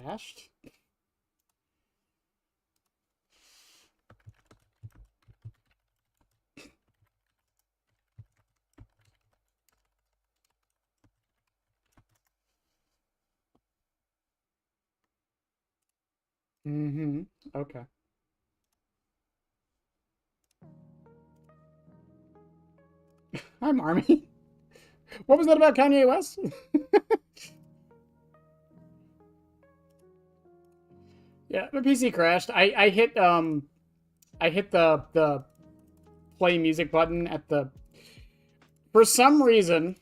crashed? Mm-hmm. Okay. Hi, Marmy. What was that about Kanye West? Yeah, my PC crashed. I hit the play music button at the for some reason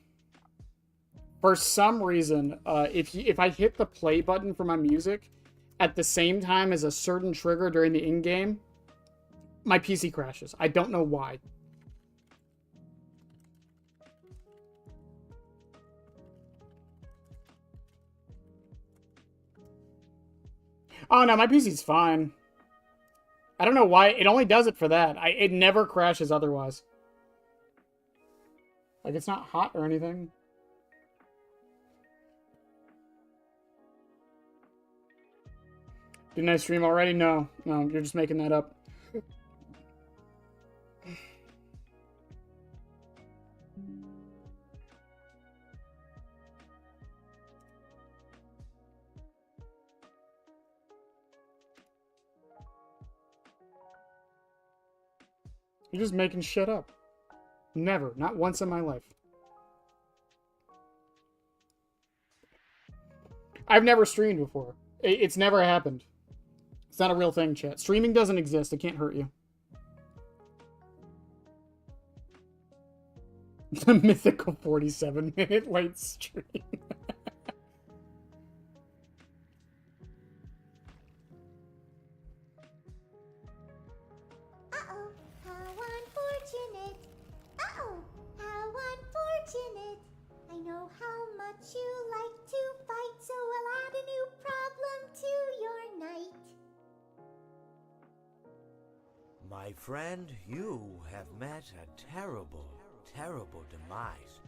if I hit the play button for my music at the same time as a certain trigger during the in game, my PC crashes. I don't know why. Oh no, my PC's fine. I don't know why. It only does it for that. It never crashes otherwise. Like, it's not hot or anything. Didn't I stream already? No. No, you're just making that up. You're just making shit up. Never. Not once in my life. I've never streamed before. It's never happened. It's not a real thing, chat. Streaming doesn't exist. It can't hurt you. The mythical 47-minute late stream. Uh-oh, how unfortunate. Uh-oh, how unfortunate. I know how much you like to fight, so I'll add a new problem to your night. My friend, you have met a terrible, terrible demise.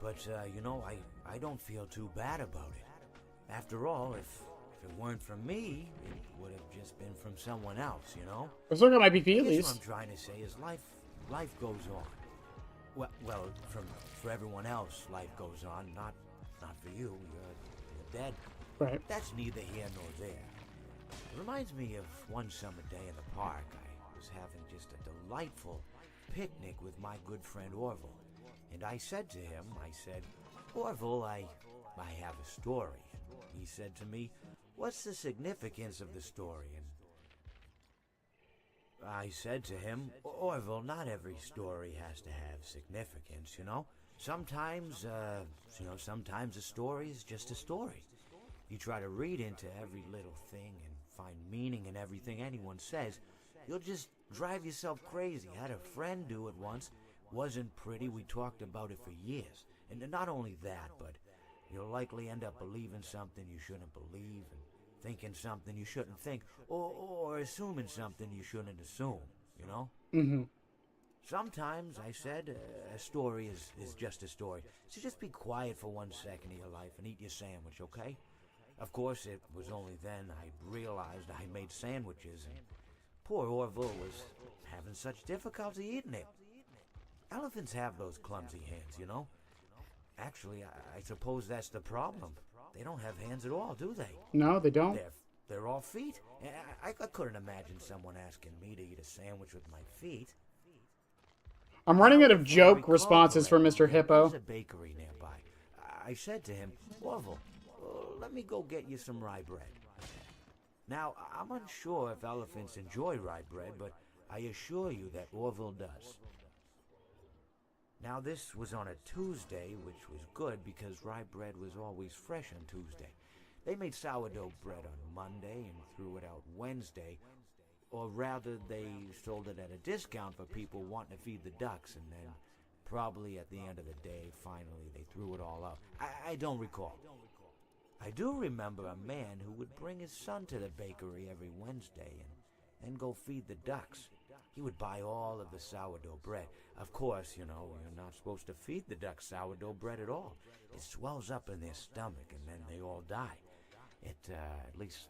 But, you know, I don't feel too bad about it. After all, if it weren't from me, it would have just been from someone else, you know? I was looking at my PP I at guess least. what I'm trying to say is life goes on. Well, for everyone else, life goes on. Not for you. You're dead. Right. That's neither here nor there. It reminds me of one summer day in the park. I was having just a delightful picnic with my good friend Orville. And I said to him, Orville, I have a story. He said to me, what's the significance of the story? And I said to him, Orville, not every story has to have significance, you know? Sometimes a story is just a story. You try to read into every little thing and find meaning in everything anyone says, you'll just drive yourself crazy. I had a friend do it once. Wasn't pretty. We talked about it for years. And not only that, but you'll likely end up believing something you shouldn't believe and thinking something you shouldn't think, or assuming something you shouldn't assume, you know? Mm-hmm. Sometimes, I said, a story is just a story. So just be quiet for 1 second of your life and eat your sandwich, okay? Of course, it was only then I realized I made sandwiches, and poor Orville was having such difficulty eating it. Elephants have those clumsy hands, you know? Actually, I suppose that's the problem. They don't have hands at all, do they? No, they don't. They're all feet. I couldn't imagine someone asking me to eat a sandwich with my feet. I'm running out Now, of if I joke recall responses from Mr. correctly, Hippo. There's a bakery nearby. I said to him, Orville, let me go get you some rye bread. Now, I'm unsure if elephants enjoy rye bread, but I assure you that Orville does. Now, this was on a Tuesday, which was good because rye bread was always fresh on Tuesday. They made sourdough bread on Monday and threw it out Wednesday, or rather, they sold it at a discount for people wanting to feed the ducks, and then probably at the end of the day, finally, they threw it all out. I don't recall. I do remember a man who would bring his son to the bakery every Wednesday and then go feed the ducks. He would buy all of the sourdough bread. Of course, you know, you're not supposed to feed the ducks sourdough bread at all. It swells up in their stomach and then they all die. At least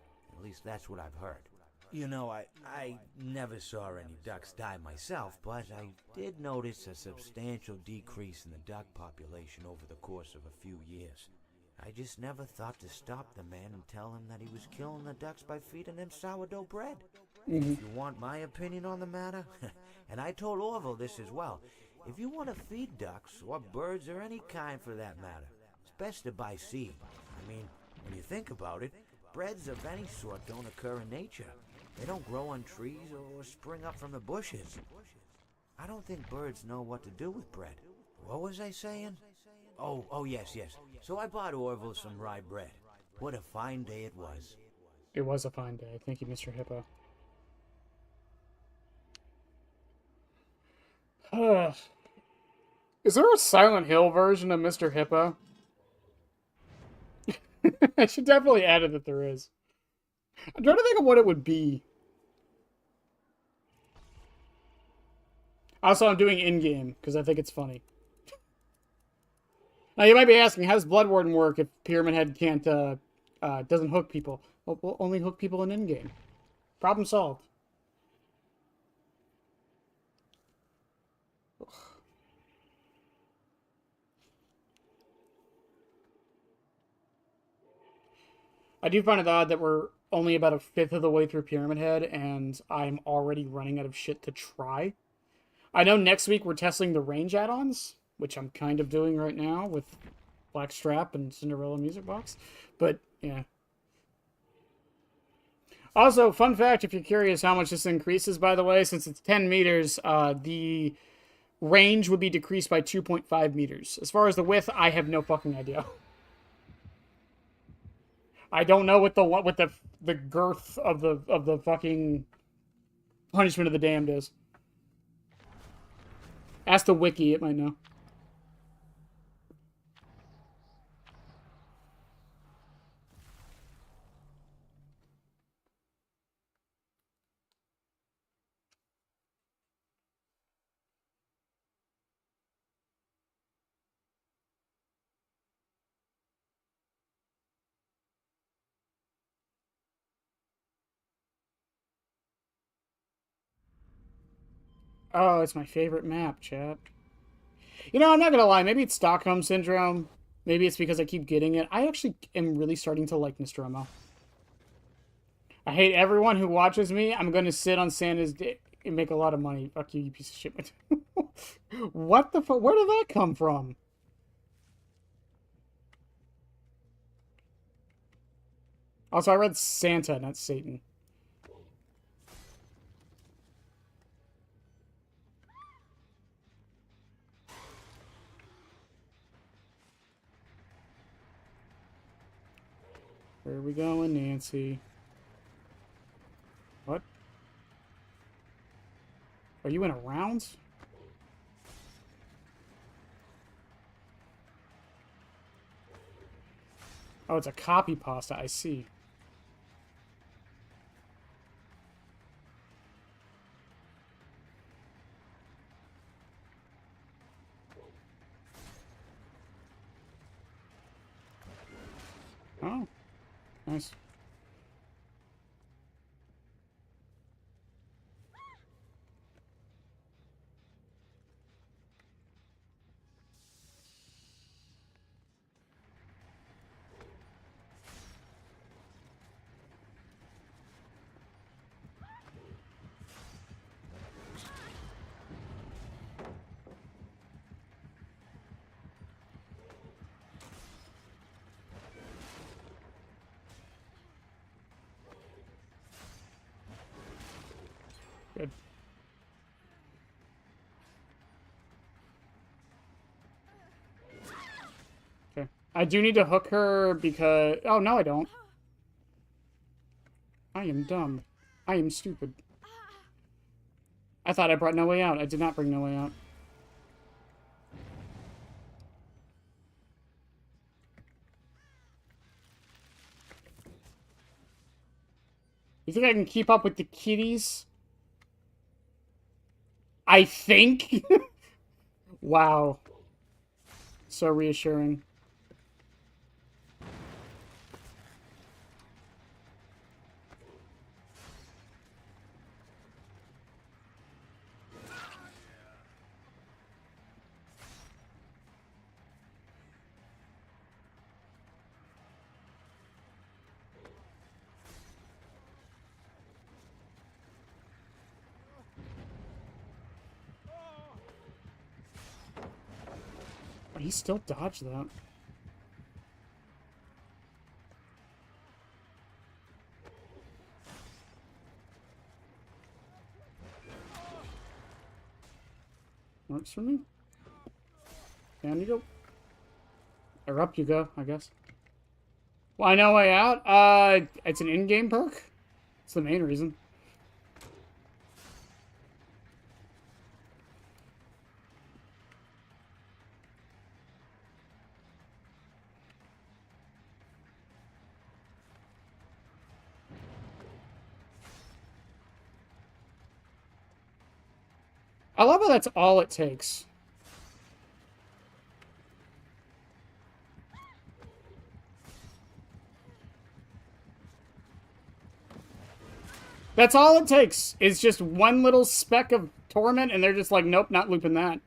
that's what I've heard. You know, I never saw any ducks die myself, but I did notice a substantial decrease in the duck population over the course of a few years. I just never thought to stop the man and tell him that he was killing the ducks by feeding them sourdough bread. If you want my opinion on the matter, and I told Orville this as well, if you want to feed ducks, or birds, or any kind for that matter, it's best to buy seed. I mean, when you think about it, breads of any sort don't occur in nature. They don't grow on trees or spring up from the bushes. I don't think birds know what to do with bread. What was I saying? Oh, yes. So I bought Orville some rye bread. What a fine day it was. It was a fine day. Thank you, Mr. Hippo. Is there a Silent Hill version of Mr. Hippo? I should definitely add it that there is. I'm trying to think of what it would be. Also, I'm doing in-game, because I think it's funny. Now, you might be asking, how does Bloodwarden work if Pyramid Head can't, doesn't hook people? Well, we'll only hook people in in-game. Problem solved. I do find it odd that we're only about a fifth of the way through Pyramid Head, and I'm already running out of shit to try. I know next week we're testing the range add-ons, which I'm kind of doing right now with Blackstrap and Cinderella Music Box, but yeah. Also, fun fact, if you're curious how much this increases, by the way, since it's 10 meters, the range would be decreased by 2.5 meters. As far as the width, I have no fucking idea. I don't know what the girth of the fucking Punishment of the Damned is. Ask the wiki, it might know. Oh, it's my favorite map, chat. You know, I'm not gonna lie. Maybe it's Stockholm Syndrome. Maybe it's because I keep getting it. I actually am really starting to like Nostromo. I hate everyone who watches me. I'm gonna sit on Santa's dick and make a lot of money. Fuck you, you piece of shit. What the fuck? Where did that come from? Also, I read Santa, not Satan. Where are we going, Nancy? What? Are you in a round? Oh, it's a copy pasta, I see. Oh, nice. Good. Okay. I do need to hook her because... Oh, no, I don't. I am dumb. I am stupid. I thought I brought No Way Out. I did not bring No Way Out. You think I can keep up with the kitties? I think? Wow. So reassuring. he still dodged that. Works for me. Down you go. Or up you go, I guess. Why no way out? It's an in-game perk. It's the main reason. I love how that's all it takes. That's all it takes. Is just one little speck of torment, and they're just like, nope, not looping that.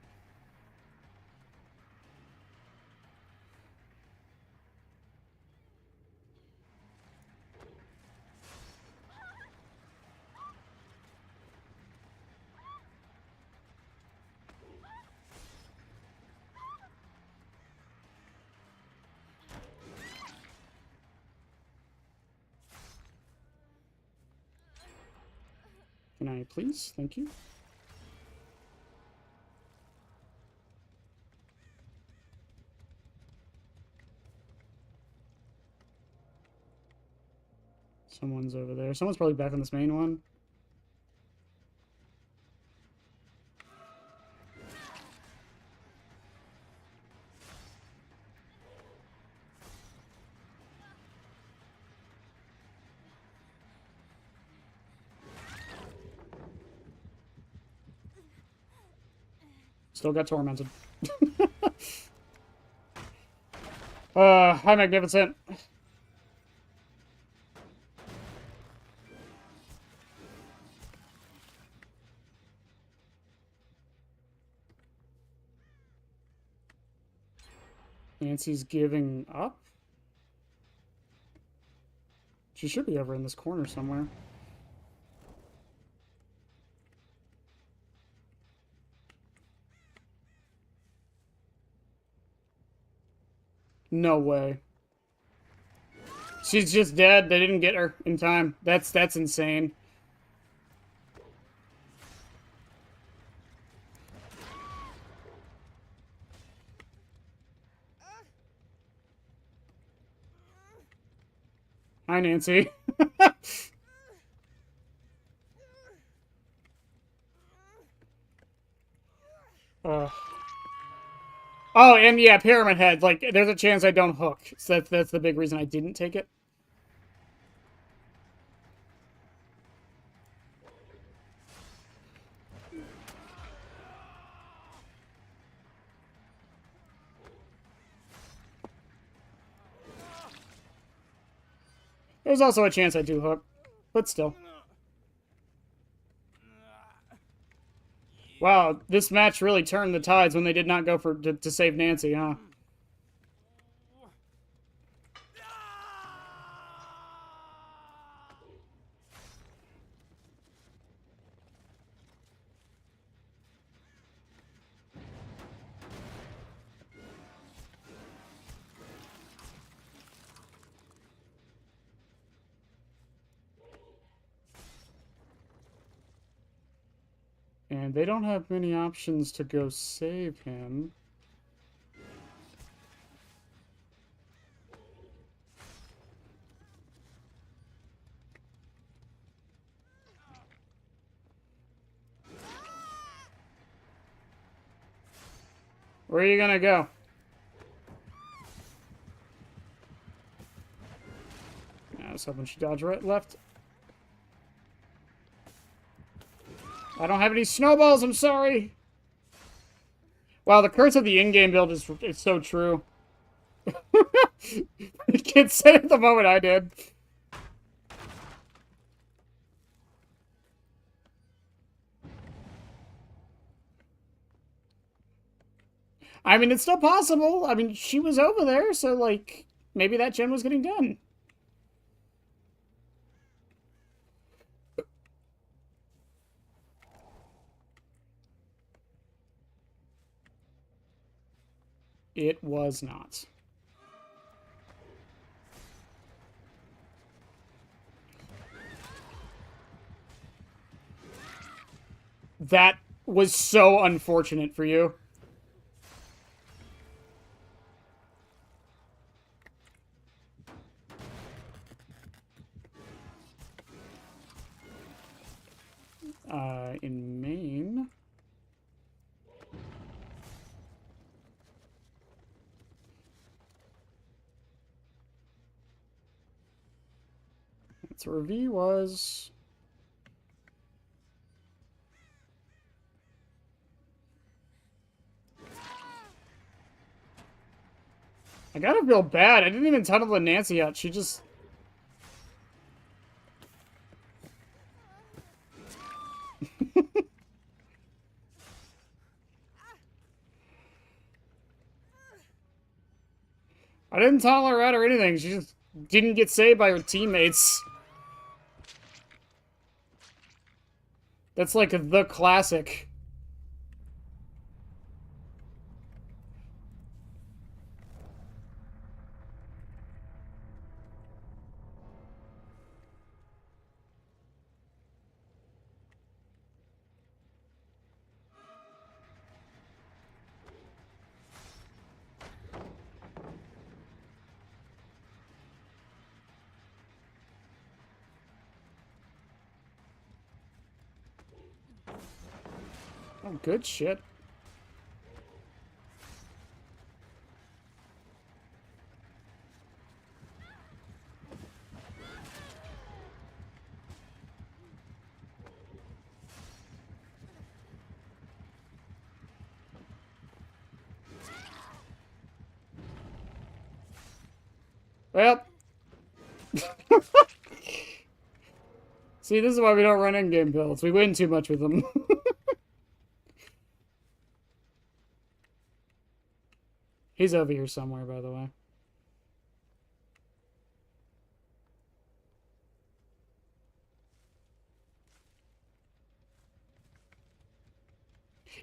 Can I please? Thank you. Someone's over there. Someone's probably back on this main one. Still got tormented. Hi, Magnificent. Nancy's giving up? She should be over in this corner somewhere. No way. She's just dead. They didn't get her in time. That's insane. Hi, Nancy. Oh, and yeah, Pyramid Head. Like, there's a chance I don't hook. So that's the big reason I didn't take it. There's also a chance I do hook, but still. Wow, this match really turned the tides when they did not go to save Nancy, huh? And they don't have many options to go save him. Where are you gonna go? I was hoping she dodged right left. I don't have any snowballs, I'm sorry. Wow, the curse of the in-game build is so true. You can't say it the moment I did. I mean, it's still possible. I mean, she was over there, so, like, maybe that gen was getting done. It was not. That was so unfortunate for you. In Maine... That's where V was. I gotta feel bad. I didn't even tunnel the Nancy out. She just... I didn't tunnel her out or anything. She just didn't get saved by her teammates. That's like the classic. Oh, good shit. Well. See, this is why we don't run in-game builds. We win too much with them. He's over here somewhere, by the way.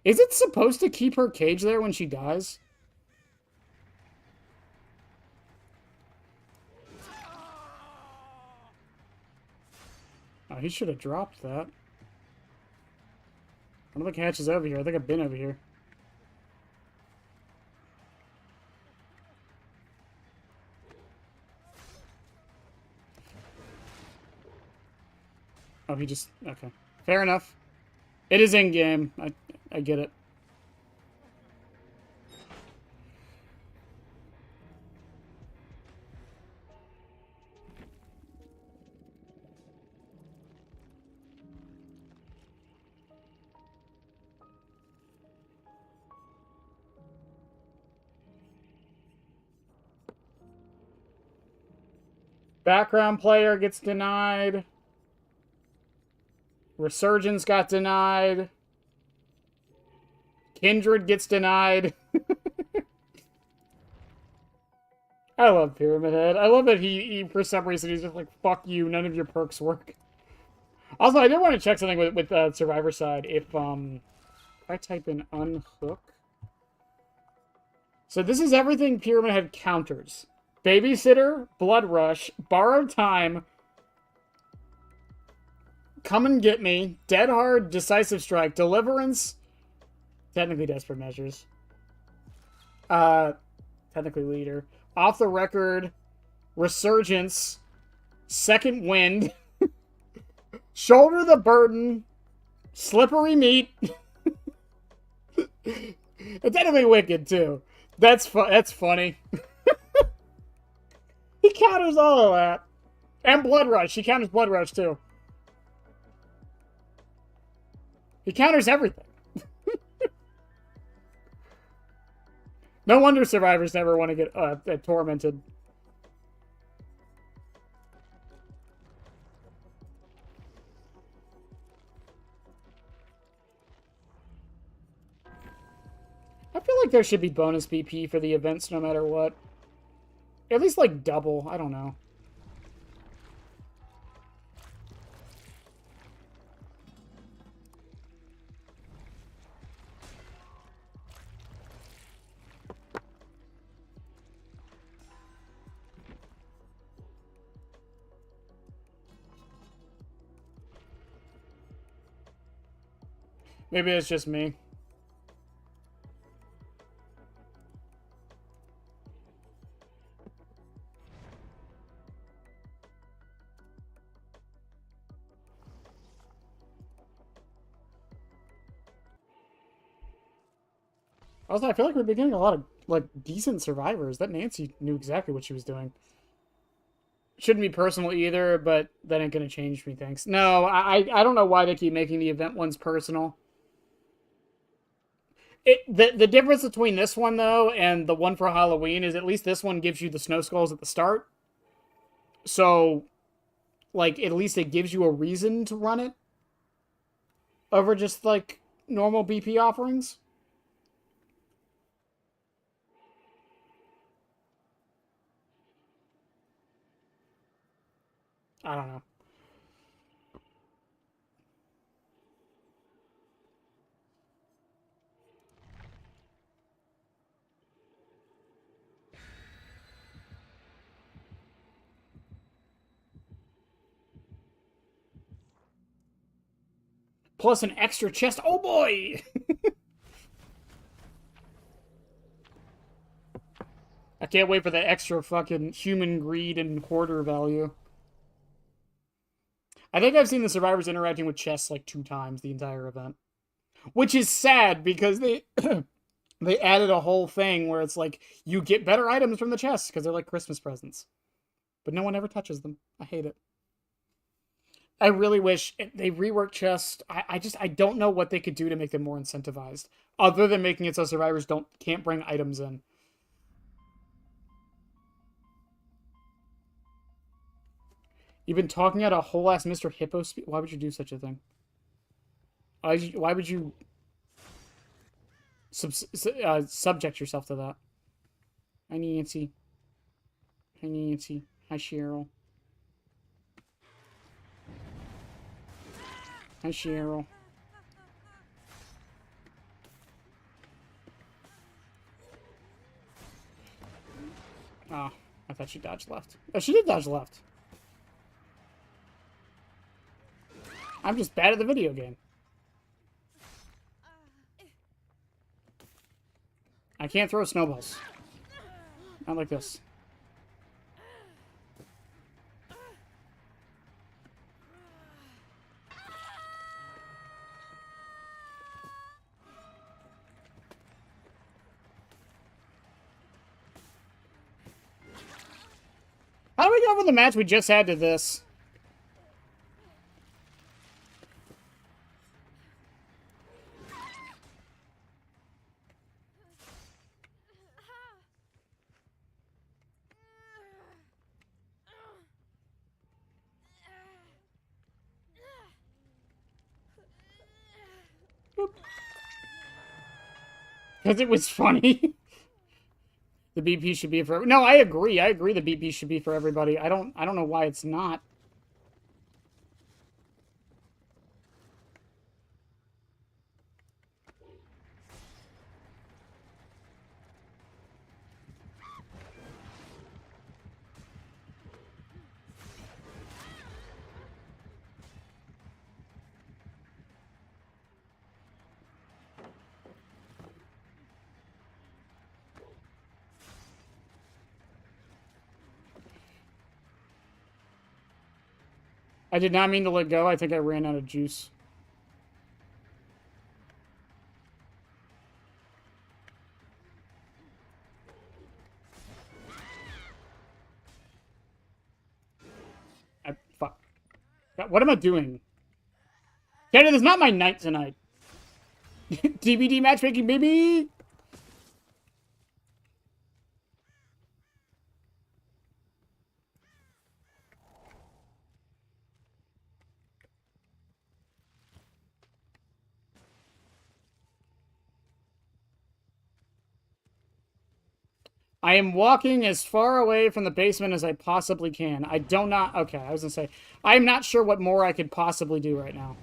Is it supposed to keep her cage there when she dies? Oh, he should have dropped that. I don't think Hatch is over here. I think I've been over here. Oh, he just... Okay. Fair enough. It is in-game. I get it. Background player gets denied. Resurgence got denied. Kindred gets denied. I love Pyramid Head. I love that he for some reason, he's just like, fuck you, none of your perks work. Also, I did want to check something with Survivor side. If I type in unhook. So this is everything Pyramid Head counters. Babysitter, Blood Rush, Borrowed Time, Come and Get Me, Dead Hard, Decisive Strike, Deliverance, technically Desperate Measures, technically Leader, Off the Record, Resurgence, Second Wind, Shoulder the Burden, Slippery Meat, and technically Wicked, too. That's funny. He counters all of that. And Blood Rush. He counters Blood Rush, too. He counters everything. No wonder survivors never want to get tormented. I feel like there should be bonus BP for the events no matter what. At least, like, double. I don't know. Maybe it's just me. Also, I feel like we're getting a lot of like decent survivors. That Nancy knew exactly what she was doing. Shouldn't be personal either, but that ain't gonna change me. Thanks. No, I don't know why they keep making the event ones personal. The difference between this one though and the one for Halloween is at least this one gives you the snow skulls at the start. So, like, at least it gives you a reason to run it over just like normal BP offerings. I don't know. Plus an extra chest. Oh boy! I can't wait for the extra fucking human greed and hoarder value. I think I've seen the survivors interacting with chests like 2 times the entire event. Which is sad because they they added a whole thing where it's like you get better items from the chests because they're like Christmas presents. But no one ever touches them. I hate it. I really wish they reworked chests. I don't know what they could do to make them more incentivized, other than making it so survivors can't bring items in. You've been talking at a whole ass Mr. Hippo speed. Why would you do such a thing? Why would you subject yourself to that? Hi, Nancy. Hi, Nancy. Hi, Cheryl. Hi, Cheryl. Oh, I thought she dodged left. Oh, she did dodge left. I'm just bad at the video game. I can't throw snowballs. Not like this. How do we go from the match we just had to this? Because it was funny. The BP should be for... No, I agree. I agree the BP should be for everybody. I don't know why it's not. I did not mean to let go. I think I ran out of juice. Fuck. God, what am I doing? Canada, is not my night tonight. DVD matchmaking, baby! I am walking as far away from the basement as I possibly can. I don't not... Okay, I was gonna say. I'm not sure what more I could possibly do right now.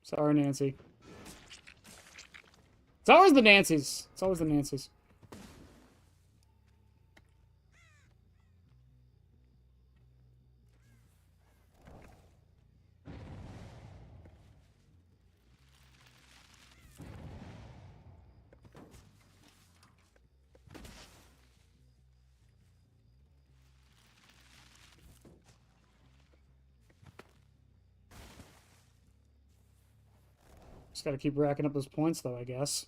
Sorry, Nancy. It's always the Nancys. It's always the Nancys. Just gotta keep racking up those points, though, I guess.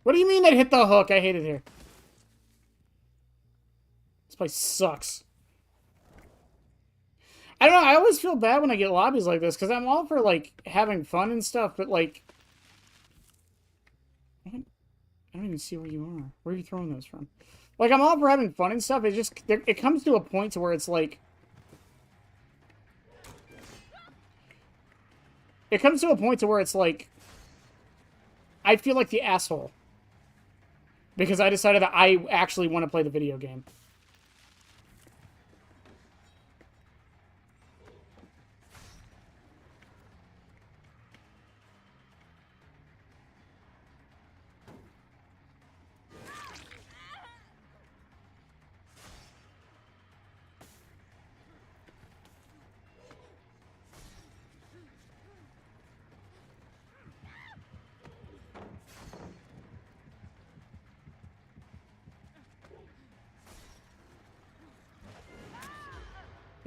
What do you mean that hit the hook? I hate it here. This place sucks. I don't know, I always feel bad when I get lobbies like this, because I'm all for, like, having fun and stuff, but, like... I don't even see where you are. Where are you throwing those from? Like, I'm all for having fun and stuff, it comes to a point to where it's, like... It comes to a point to where it's, like... I feel like the asshole. Because I decided that I actually want to play the video game.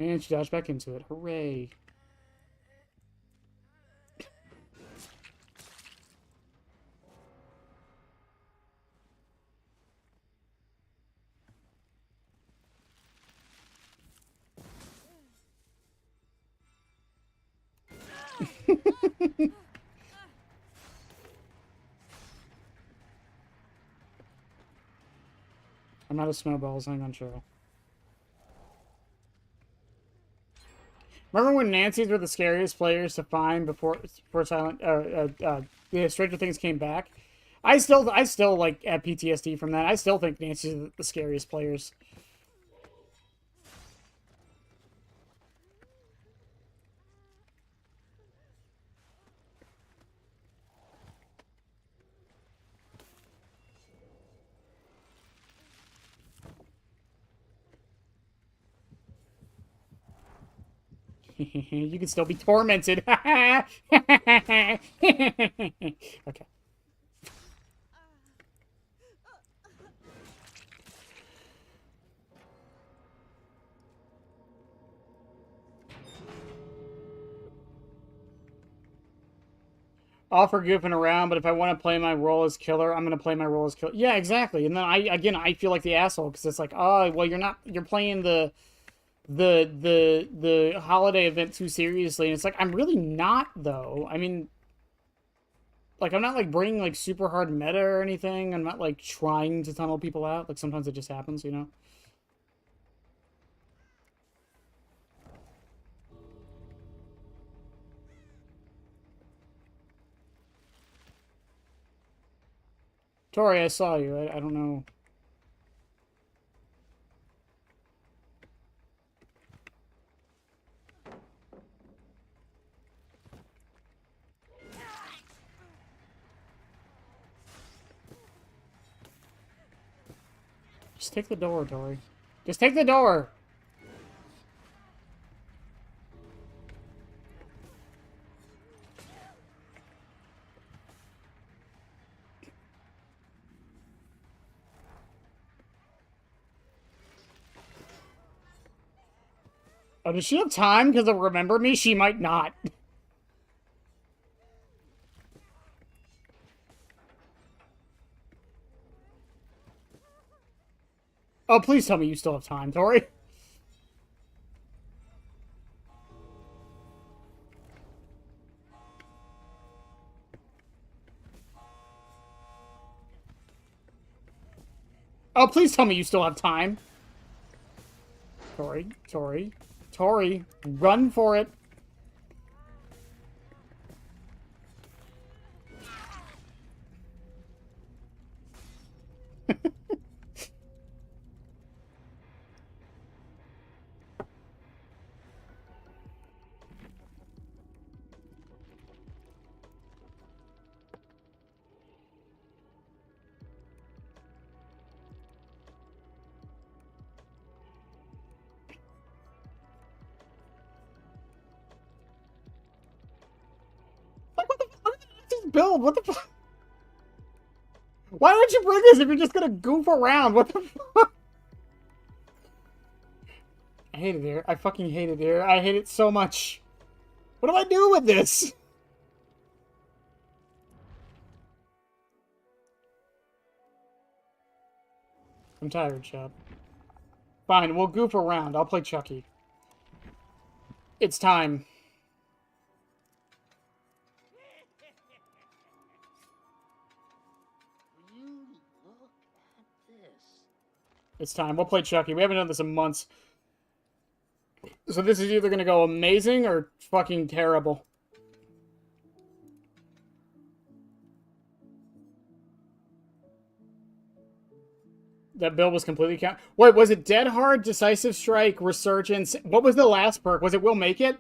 And she dodged back into it. Hooray. I'm out of snowballs. Hang on, Cheryl. Remember when Nancy's were the scariest players to find before Stranger Things came back? I still like have PTSD from that. I still think Nancy's are the scariest players. You can still be tormented. Okay. All for goofing around, but if I want to play my role as killer, I'm going to play my role as killer. Yeah, exactly. And then I feel like the asshole because it's like, oh, well, you're playing the holiday event too seriously, and it's like I'm really not though. I mean, like I'm not like bringing like super hard meta or anything. I'm not like trying to tunnel people out. Like sometimes it just happens, you know. Tori, I saw you. I don't know. Just take the door, Tori. Just take the door! Oh, does she have time because of Remember Me? She might not. Oh, please tell me you still have time, Tori. Oh, please tell me you still have time. Tori, Tori, Tori, run for it. build? What the fuck? Why would you bring this if you're just gonna goof around? What the fuck? I hate it here. I fucking hate it here. I hate it so much. What do I do with this? I'm tired, Chub. Fine, we'll goof around. I'll play Chucky. It's time. You look at this. It's time. We'll play Chucky. We haven't done this in months. So this is either going to go amazing or fucking terrible. That build was completely count. Wait, was it Dead Hard, Decisive Strike, Resurgence? What was the last perk? Was it Will Make It?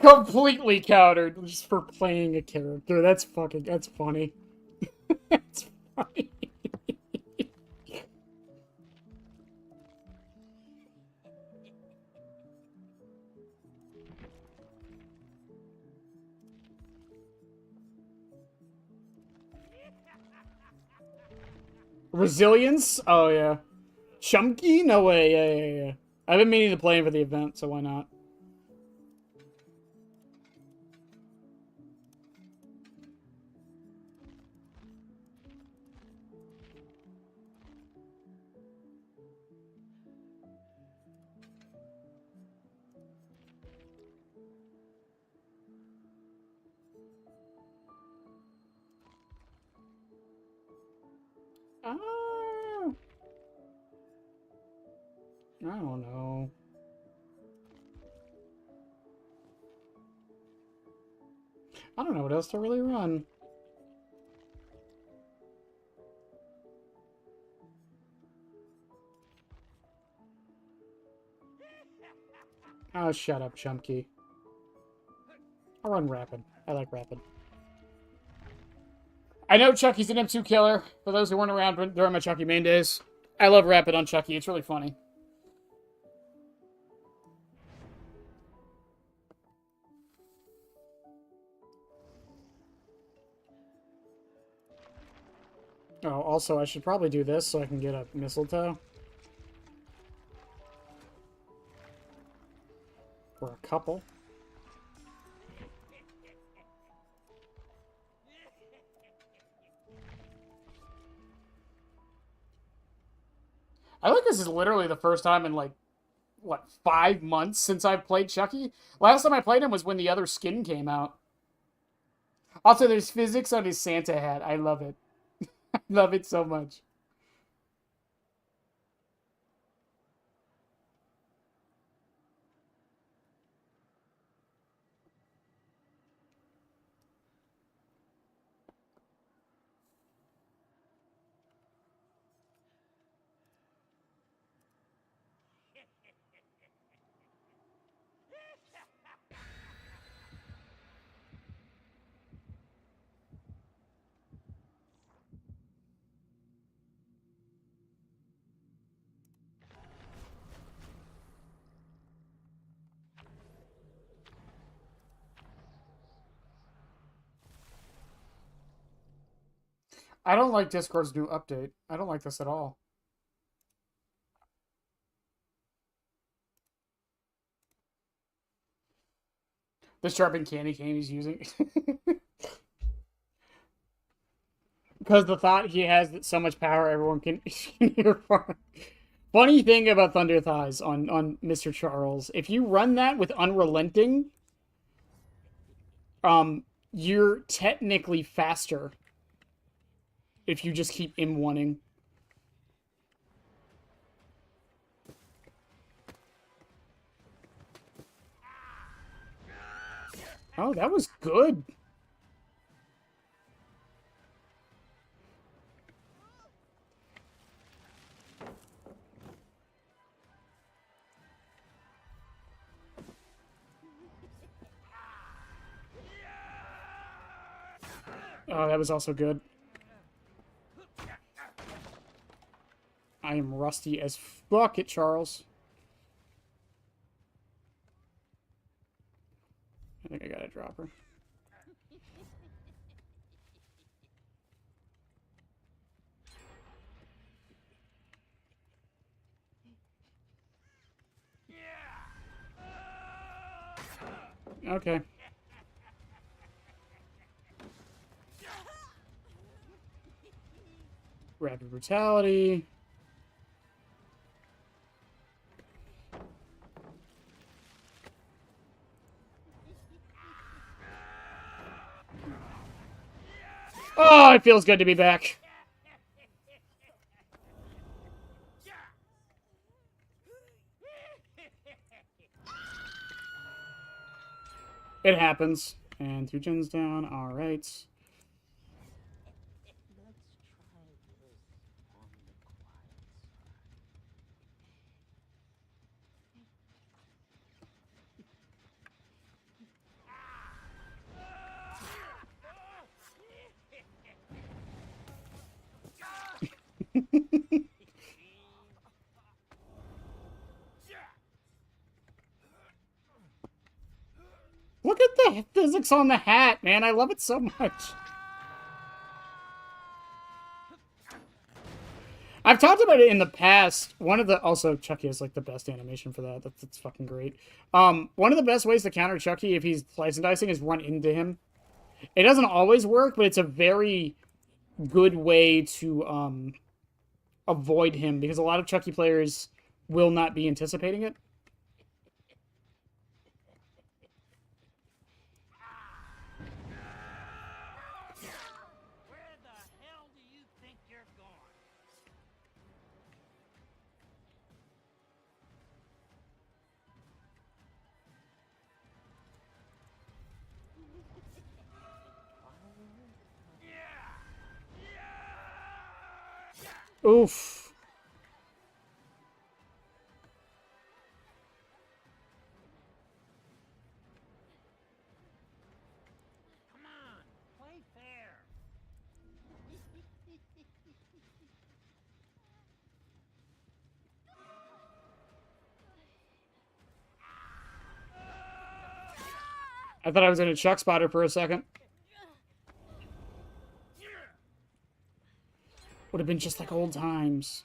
Completely countered just for playing a character. That's funny. That's funny. Resilience? Oh, yeah. Chunky? No way. Yeah. I've been meaning to play him for the event, so why not? I don't know. I don't know what else to really run. Oh, shut up, Chunky. I'll run Rapid. I like Rapid. I know Chucky's an M2 killer, for those who weren't around during my Chucky main days. I love Rapid on Chucky. It's really funny. Oh, also, I should probably do this so I can get a mistletoe. For a couple. I think this is literally the first time in, like, what, 5 months since I've played Chucky? Last time I played him was when the other skin came out. Also, there's physics on his Santa hat. I love it. I love it so much. I don't like Discord's new update. I don't like this at all. The sharpened candy cane he's using. Because the thought he has that so much power everyone can hear from. Funny thing about Thunder Thighs on Mr. Charles, if you run that with Unrelenting, you're technically faster if you just keep M1ing. Oh, that was good. Oh, that was also good. I am rusty as fuck at Charles. I think I gotta drop her. Okay. Rapid brutality. Oh, it feels good to be back. It happens. And 2 gens down. All right. Let's try this on the quiet Look at the physics on the hat, man. I love it so much. I've talked about it in the past. One of the also Chucky has like the best animation for that. That's fucking great. One of the best ways to counter Chucky if he's slice and dicing is run into him. It doesn't always work, but it's a very good way to avoid him because a lot of Chucky players will not be anticipating it. Where the hell do you think you're going? Oof. Come on, play fair. I thought I was in a Chuck spotter for a second. Would have been just like old times.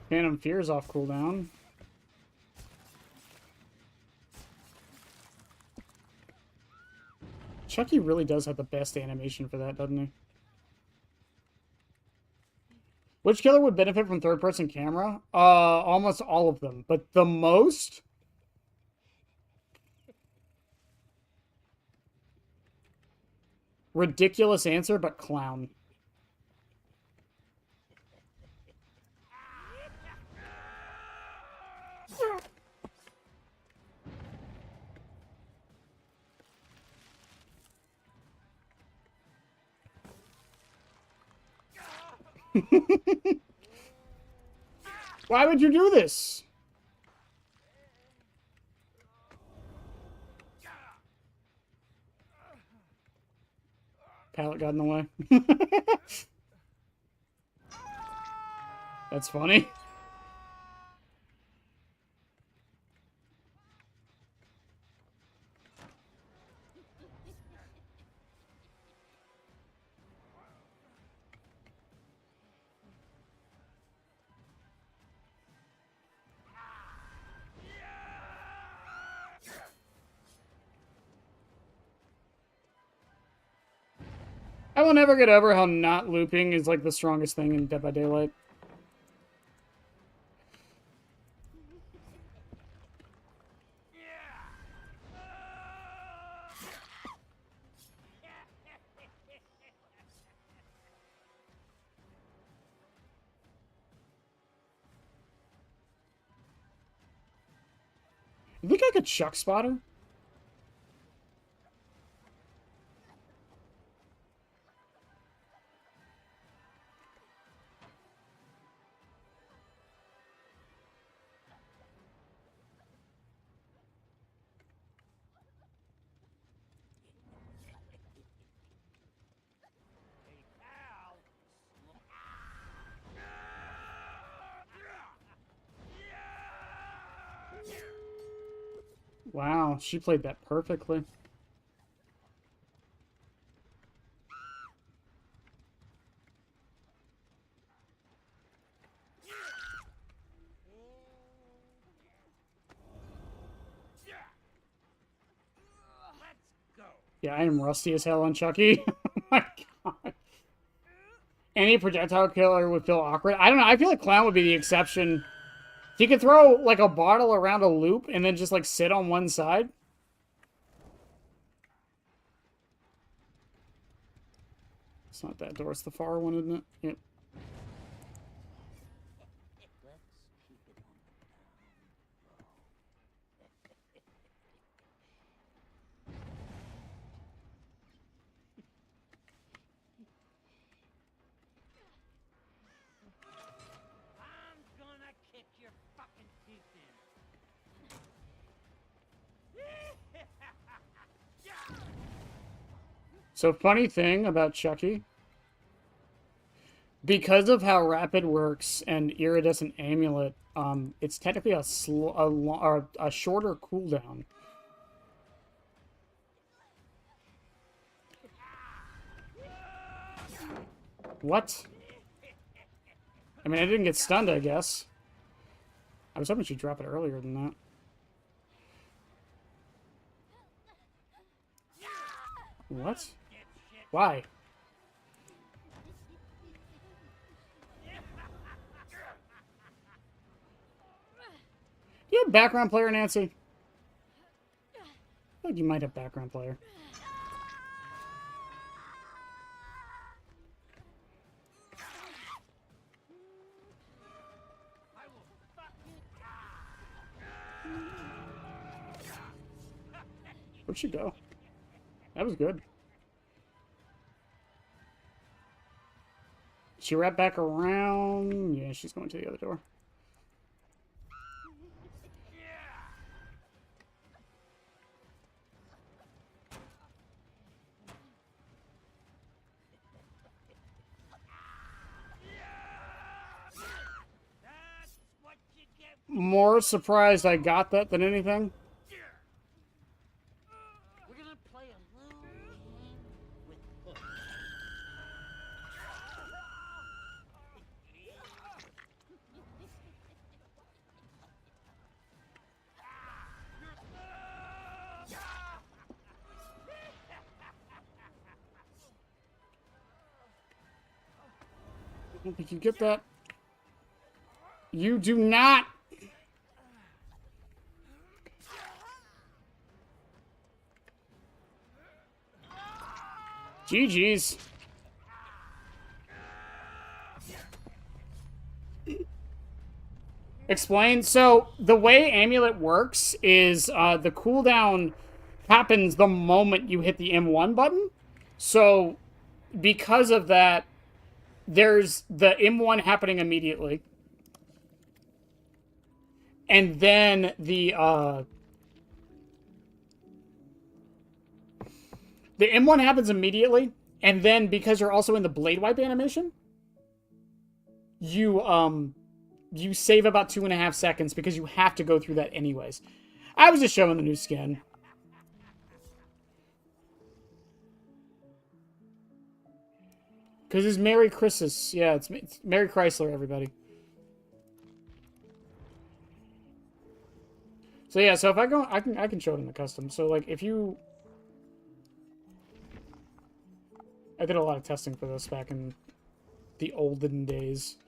Phantom Fear's off cooldown. Chucky really does have the best animation for that, doesn't he? Which killer would benefit from third-person camera? Almost all of them. But the most? Ridiculous answer, but clown. Why would you do this? Pallet got in the way. That's funny. I will never get over how not looping is like the strongest thing in Dead by Daylight. You think I could Chuck spotter? Wow, she played that perfectly. Yeah, I am rusty as hell on Chucky. Oh my god. Any projectile killer would feel awkward. I don't know. I feel like Clown would be the exception. He could throw, like, a bottle around a loop and then just, like, sit on one side. It's not that door. It's the far one, isn't it? Yep. I'm gonna kick your fucking teeth in. So, funny thing about Chucky, because of how rapid works and iridescent amulet, it's technically a shorter cooldown. What? I mean, I didn't get stunned, I guess. I was hoping she'd drop it earlier than that. What? Why? You have background player, Nancy? I feel like you might have background player. Where'd she go? That was good. She wrapped back around. Yeah, she's going to the other door. More surprised I got that than anything. We're gonna play a little game with Hook. I don't think you get that. You do not. GG's. Explain. So, the way Amulet works is the cooldown happens the moment you hit the M1 button. So, because of that, there's the M1 happening immediately. And then the M1 happens immediately, and then because you're also in the blade wipe animation, you save about 2.5 seconds because you have to go through that anyways. I was just showing the new skin. Because it's Merry Christmas. Yeah, it's Merry Chrysler, everybody. So yeah, so if I go, I can show it in the custom. So like if you, I did a lot of testing for this back in the olden days.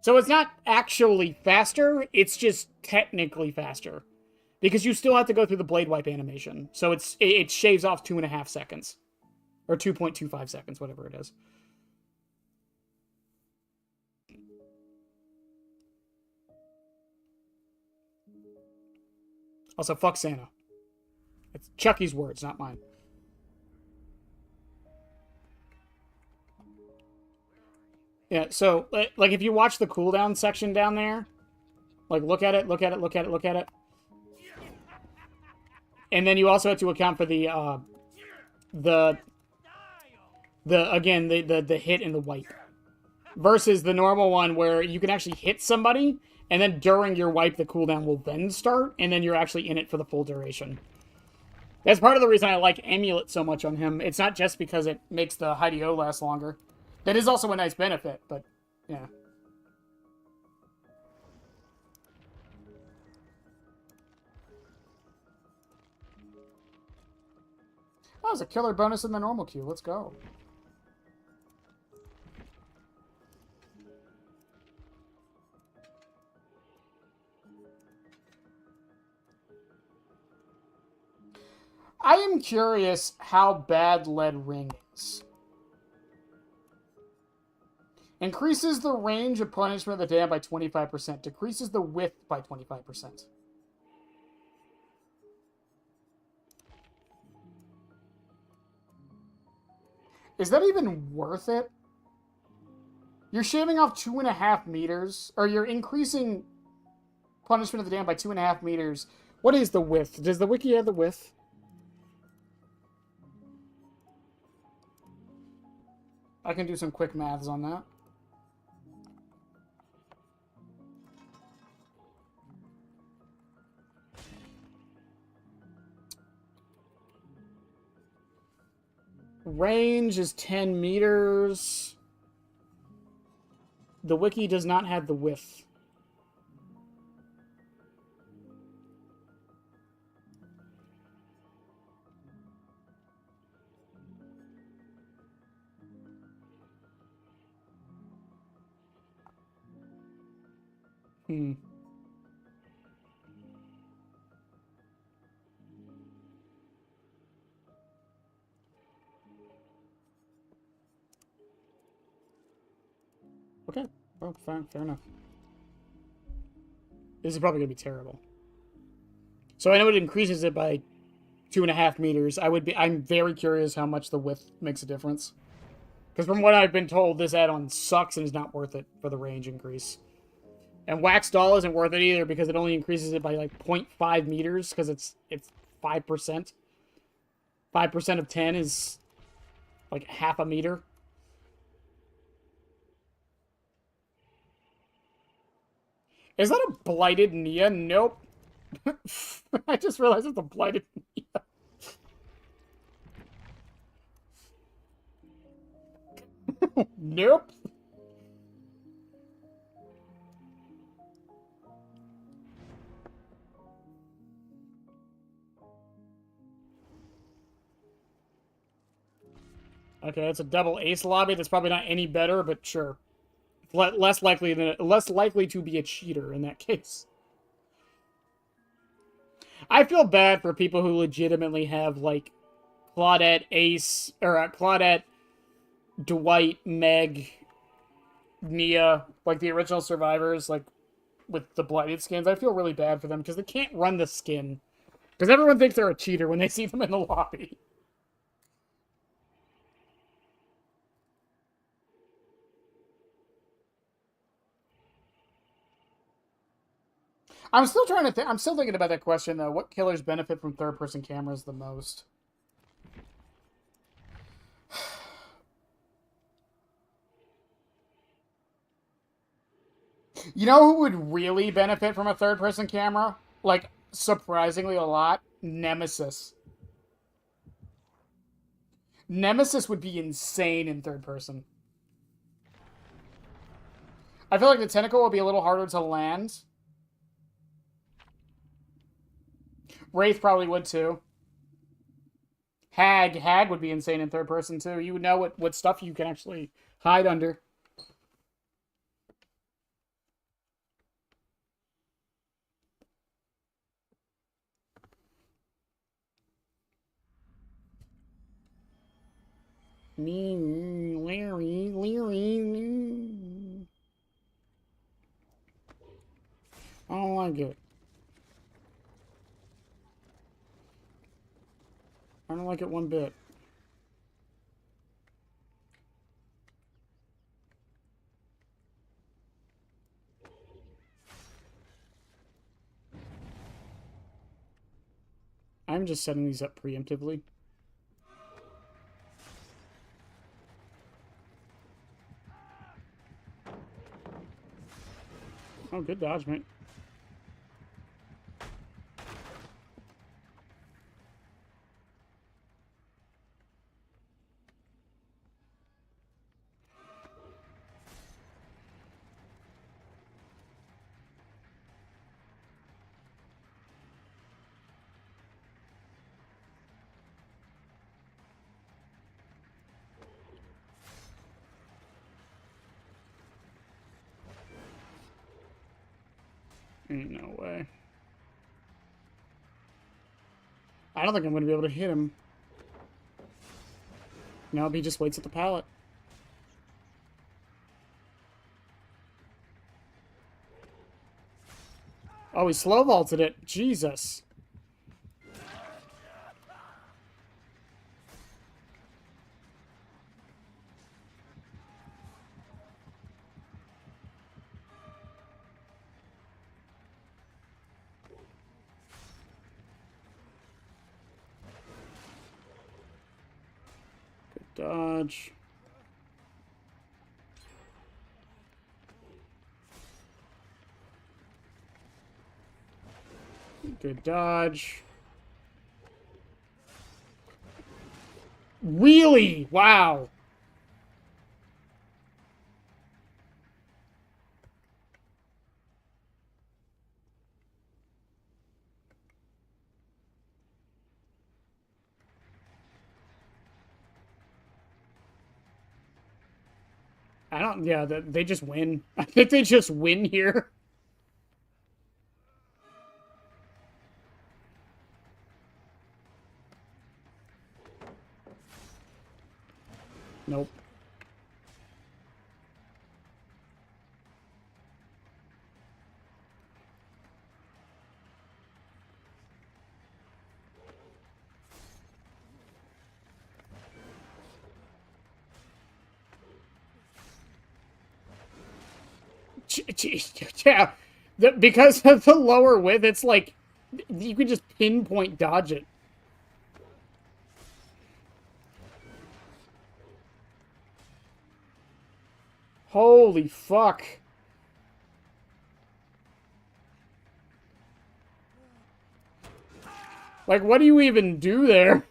So it's not actually faster, it's just technically faster. Because you still have to go through the blade wipe animation. So it shaves off 2.5 seconds. Or 2.25 seconds, whatever it is. Also, fuck Santa. It's Chucky's words, not mine. Yeah, so, like, if you watch the cooldown section down there, like, look at it, look at it, look at it, look at it. And then you also have to account for the the again the hit and the wipe versus the normal one where you can actually hit somebody and then during your wipe the cooldown will then start and then you're actually in it for the full duration. That's part of the reason I like Amulet so much on him. It's not just because it makes the Hideo last longer. That is also a nice benefit, but yeah. Oh, there's a killer bonus in the normal queue. Let's go. I am curious how bad Lead Ring is. Increases the range of punishment of the dam by 25%. Decreases the width by 25%. Is that even worth it? You're shaving off 2.5 meters, or you're increasing punishment of the dam by 2.5 meters. What is the width? Does the wiki have the width? I can do some quick maths on that. Range is 10 meters. The wiki does not have the width. Okay. Well, fine. Fair enough. This is probably going to be terrible. So I know it increases it by 2.5 meters. I'm very curious how much the width makes a difference. Because from what I've been told, this add-on sucks and is not worth it for the range increase. And Wax Doll isn't worth it either because it only increases it by like 0.5 meters because it's 5%. 5% of 10 is like half a meter. Is that a blighted Nia? Nope. I just realized it's a blighted Nia. Nope. Okay, it's a double ace lobby. That's probably not any better, but sure. Less likely to be a cheater in that case. I feel bad for people who legitimately have like Claudette, Ace, or Claudette, Dwight, Meg, Nia, like the original survivors, like with the blighted skins. I feel really bad for them because they can't run the skin. Because everyone thinks they're a cheater when they see them in the lobby. I'm still trying to I'm still thinking about that question though. What killers benefit from third-person cameras the most? You know who would really benefit from a third-person camera? Like, surprisingly a lot? Nemesis. Nemesis would be insane in third person. I feel like the tentacle will be a little harder to land. Wraith probably would too. Hag would be insane in third person too. You would know what stuff you can actually hide under. Larry. I don't like it. I don't like it one bit. I'm just setting these up preemptively. Oh, good dodge, mate. Ain't no way. I don't think I'm going to be able to hit him. No, he just waits at the pallet. Oh, he slow vaulted it. Jesus. Good dodge. Good dodge. Wheelie! Wow. I don't, yeah, they just win. I think they just win here. Nope. Yeah, because of the lower width, it's like you can just pinpoint dodge it. Holy fuck. Like, what do you even do there?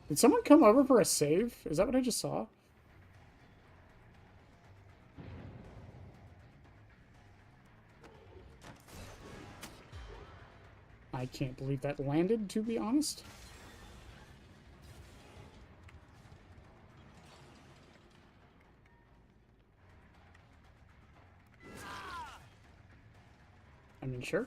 Did someone come over for a save? Is that what I just saw? I can't believe that landed, to be honest. I mean, sure.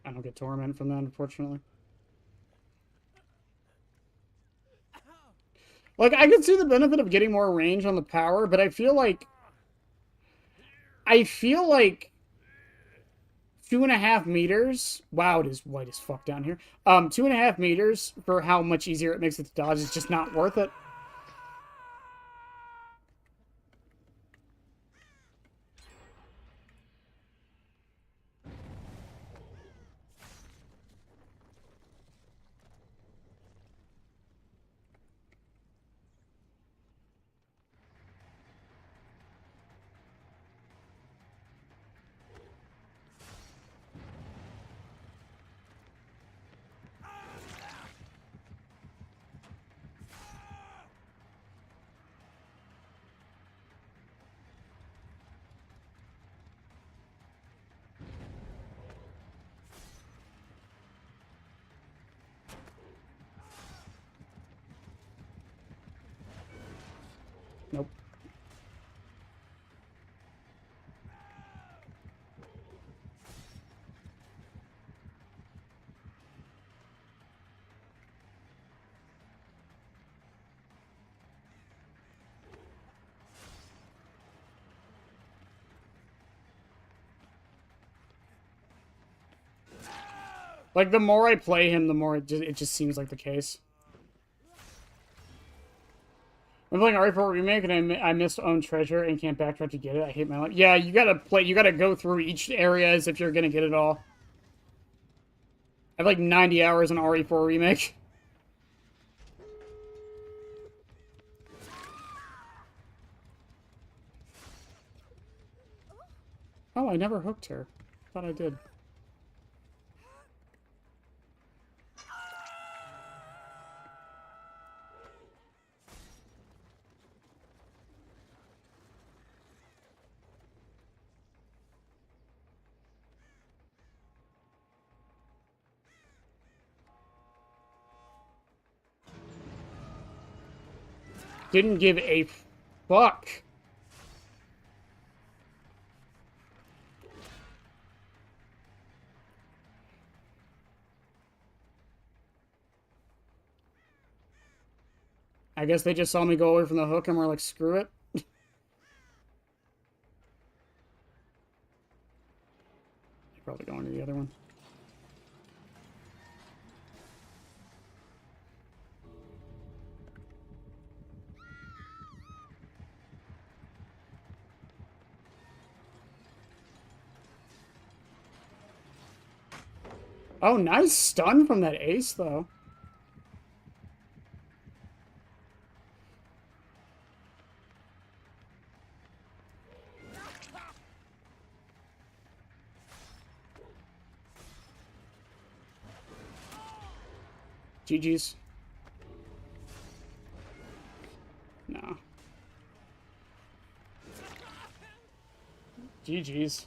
I don't get torment from that, unfortunately. Like, I could see the benefit of getting more range on the power, but I feel like 2.5 meters. Wow, it is white as fuck down here. 2.5 meters for how much easier it makes it to dodge is just not worth it. Like, the more I play him, the more it just seems like the case. I'm playing RE4 Remake, and I missed Own Treasure and can't backtrack to get it. I hate my life. Yeah, you gotta go through each area as if you're gonna get it all. I have like 90 hours in RE4 Remake. Oh, I never hooked her. Thought I did. Didn't give a fuck. I guess they just saw me go away from the hook and were like, screw it. Probably going to the other one. Oh, nice stun from that ace, though. GG's. No. GG's.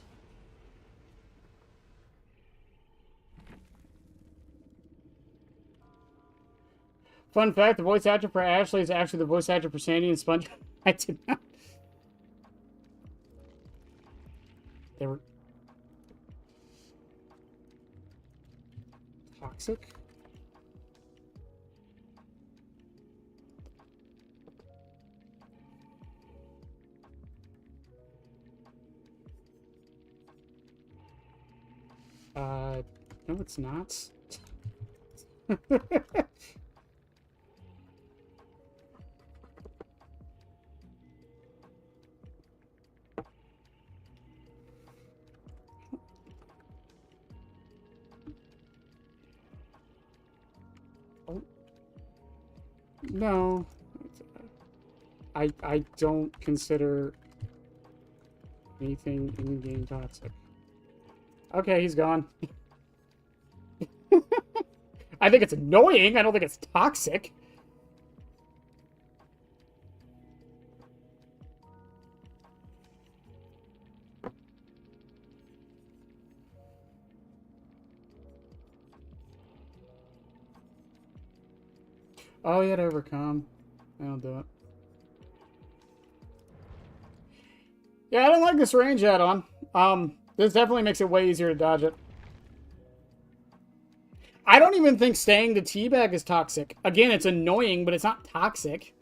Fun fact, the voice actor for Ashley is actually the voice actor for Sandy and Sponge. I did not. They were... toxic? No, it's not. Oh. No. I don't consider anything in-game toxic. Okay, he's gone. I think it's annoying. I don't think it's toxic. Oh, you had to overcome. I'll do it. Yeah, I don't like this range add-on. This definitely makes it way easier to dodge it. I don't even think staying to teabag is toxic. Again, it's annoying, but it's not toxic.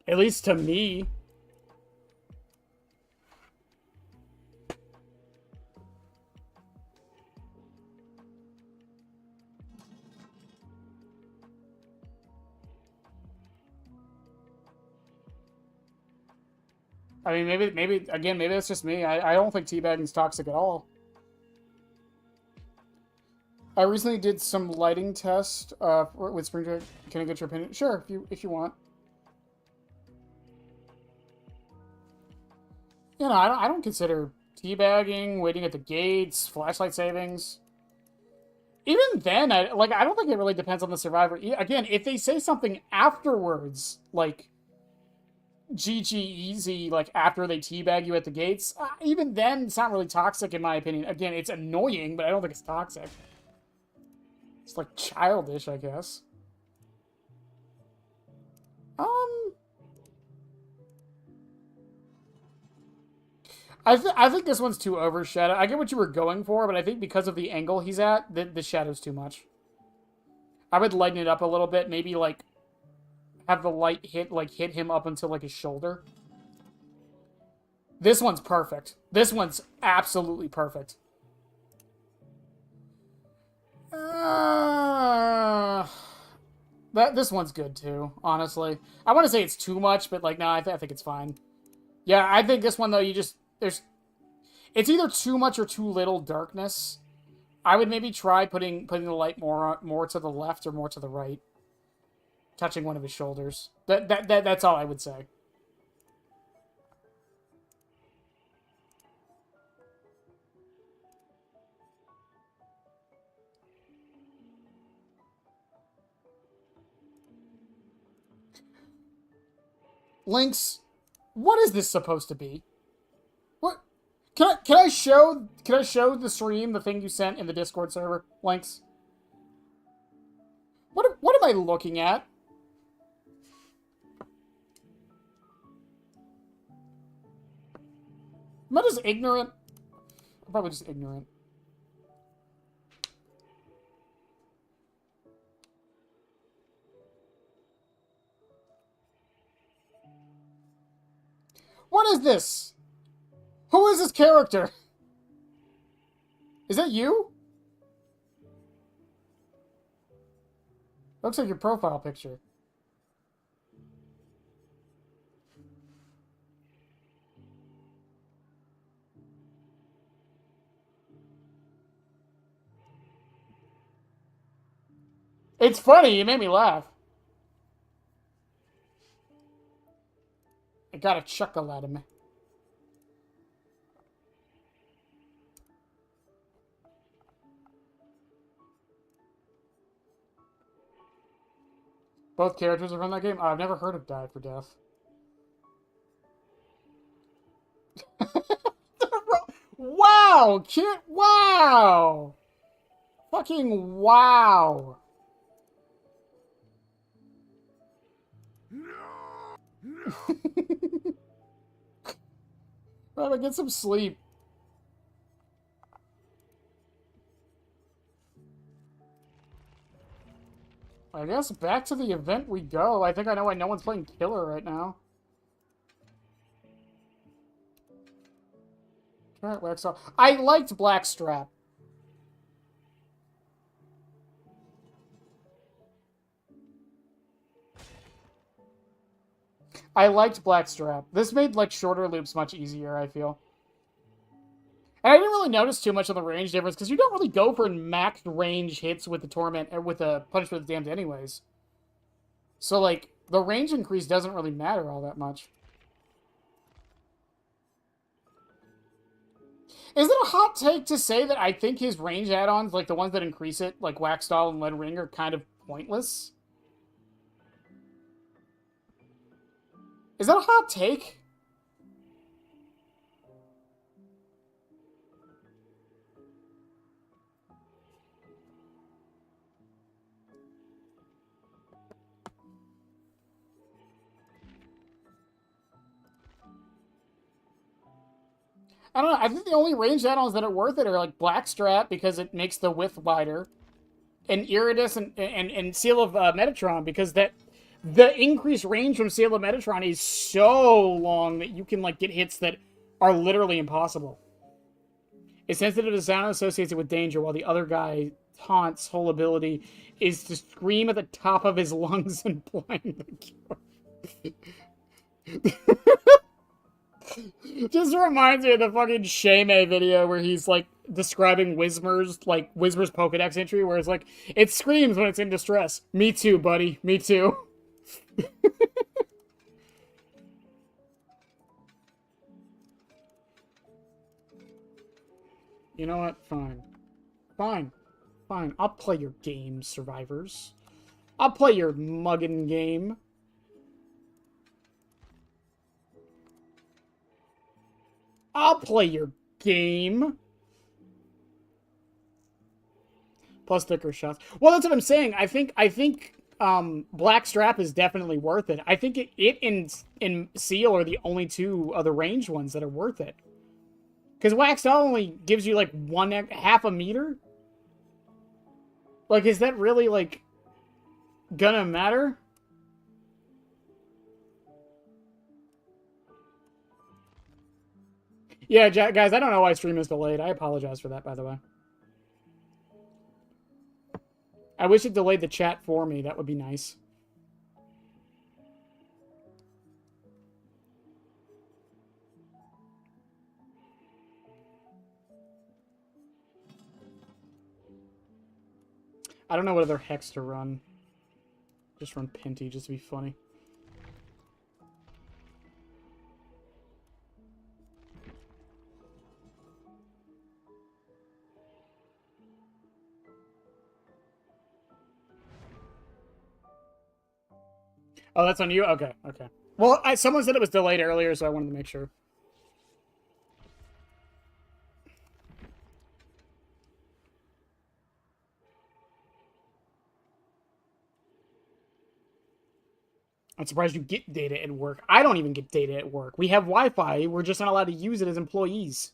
At least to me. I mean, maybe that's just me. I don't think teabagging's toxic at all. I recently did some lighting test with Springtrap. Can I get your opinion? Sure, if you want. You know, I don't consider teabagging, waiting at the gates, flashlight savings. Even then, I don't think it really depends on the survivor. Again, if they say something afterwards, like GG easy, like after they teabag you at the gates, even then it's not really toxic in my opinion. Again, it's annoying, but I don't think it's toxic. It's like childish, I guess. I think this one's too overshadowed. I get what you were going for, but I think because of the angle he's at, the shadow's too much. I would lighten it up a little bit, maybe like have the light hit him up until like his shoulder. This one's perfect. This one's absolutely perfect. This one's good too, honestly. I want to say it's too much, but like, no, I think it's fine. Yeah, I think this one though, it's either too much or too little darkness. I would maybe try putting the light more to the left or more to the right, touching one of his shoulders. That's all I would say. Lynx, what is this supposed to be? What? Can I show the stream the thing you sent in the Discord server, Lynx? What am I looking at? Am I just ignorant? I'm probably just ignorant. What is this? Who is this character? Is that you? Looks like your profile picture. It's funny, it made me laugh. I got a chuckle out of me. Both characters are from that game? Oh, I've never heard of Die for Death. Wow! Kid, wow! Fucking wow! Right, get some sleep. I guess back to the event we go. I think I know why no one's playing Killer right now. Alright, wax off. I liked Blackstrap. I liked Blackstrap. This made, like, shorter loops much easier, I feel. And I didn't really notice too much of the range difference, because you don't really go for maxed range hits with the Torment, or with the Punishment of the Damned anyways. So, like, the range increase doesn't really matter all that much. Is it a hot take to say that I think his range add-ons, like the ones that increase it, like Wax Doll and Lead Ring, are kind of pointless? Is that a hot take? I don't know. I think the only range add-ons that are worth it are like Blackstrap because it makes the width wider, and Iridus and Seal of Metatron because the increased range from Seal of Metatron is so long that you can like get hits that are literally impossible. It's sensitive to sound associated with danger, while the other guy Taunt's whole ability is to scream at the top of his lungs and blind the killer. Just reminds me of the fucking Shame video where he's like describing Whismer's Pokedex entry where it's like, it screams when it's in distress. Me too, buddy. Me too. You know what? Fine. Fine. Fine. I'll play your game, survivors. I'll play your muggin' game. I'll play your game. Plus thicker shots. Well, that's what I'm saying. I think Blackstrap is definitely worth it. I think it and Seal are the only two other ranged ones that are worth it. Because Wax Doll only gives you like half a meter. Like, is that really like gonna matter? Yeah, guys, I don't know why stream is delayed. I apologize for that, by the way. I wish it delayed the chat for me. That would be nice. I don't know what other hex to run. Just run Pinty, just to be funny. Oh, that's on you? Okay, okay. Well, someone said it was delayed earlier, so I wanted to make sure. I'm surprised you get data at work. I don't even get data at work. We have Wi-Fi. We're just not allowed to use it as employees.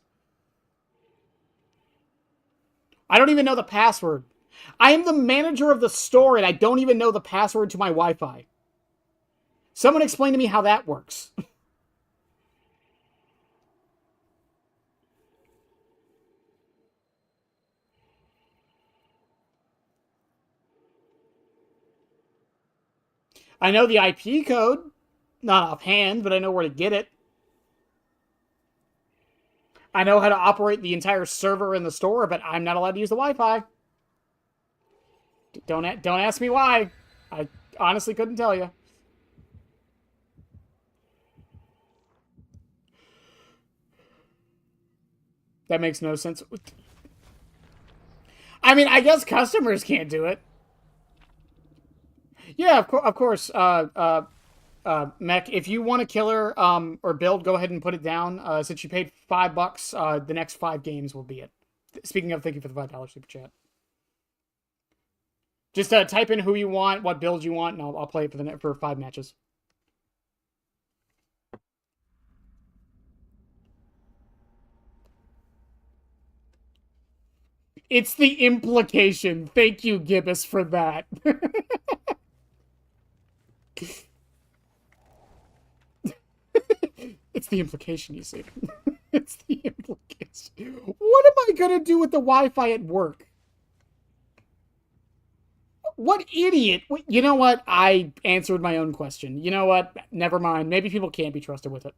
I don't even know the password. I am the manager of the store, and I don't even know the password to my Wi-Fi. Someone explain to me how that works. I know the IP code. Not offhand, but I know where to get it. I know how to operate the entire server in the store, but I'm not allowed to use the Wi-Fi. Don't ask me why. I honestly couldn't tell you. That makes no sense. I mean, I guess customers can't do it. Yeah, of course. Mech, if you want a killer or build, go ahead and put it down. Since you paid $5, the next 5 games will be it. Speaking of, thank you for the $5 super chat. Just type in who you want, what build you want, and I'll play it for 5 matches. It's the implication. Thank you, Gibbous, for that. It's the implication, you see. It's the implication. What am I gonna do with the Wi-Fi at work? What idiot? You know what? I answered my own question. You know what? Never mind. Maybe people can't be trusted with it.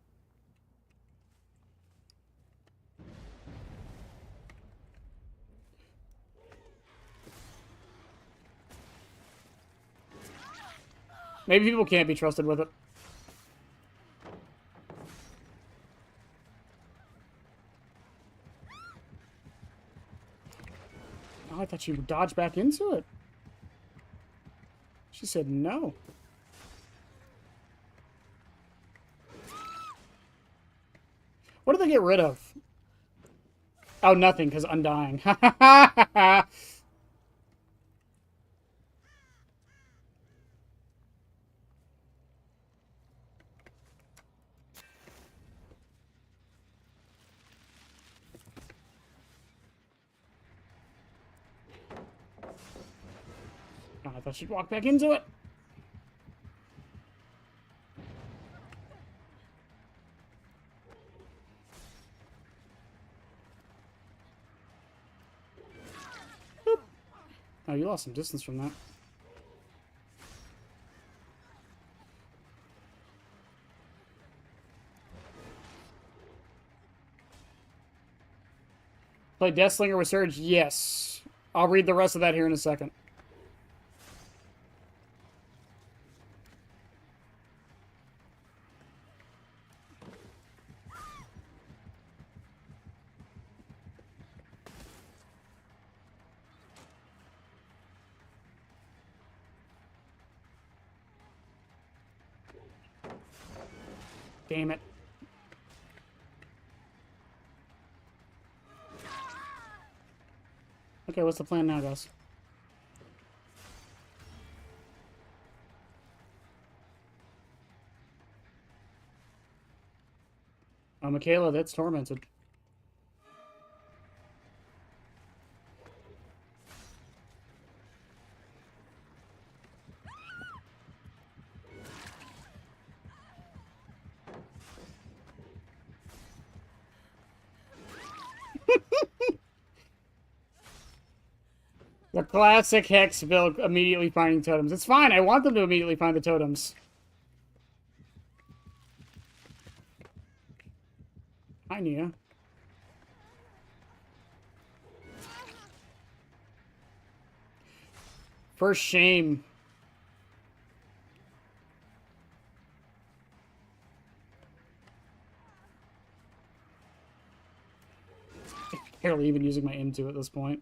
Maybe people can't be trusted with it. Oh, I thought you would dodge back into it. She said no. What did they get rid of? Oh, nothing, because Undying. Oh, I thought she'd walk back into it. Boop. Oh, you lost some distance from that. Play Deathslinger with Surge? Yes. I'll read the rest of that here in a second. Damn it. Okay, what's the plan now, guys? Oh, Michaela, that's tormented. The classic Hex build, immediately finding totems. It's fine. I want them to immediately find the totems. Hi, Nia. For shame. Barely even using my M2 at this point.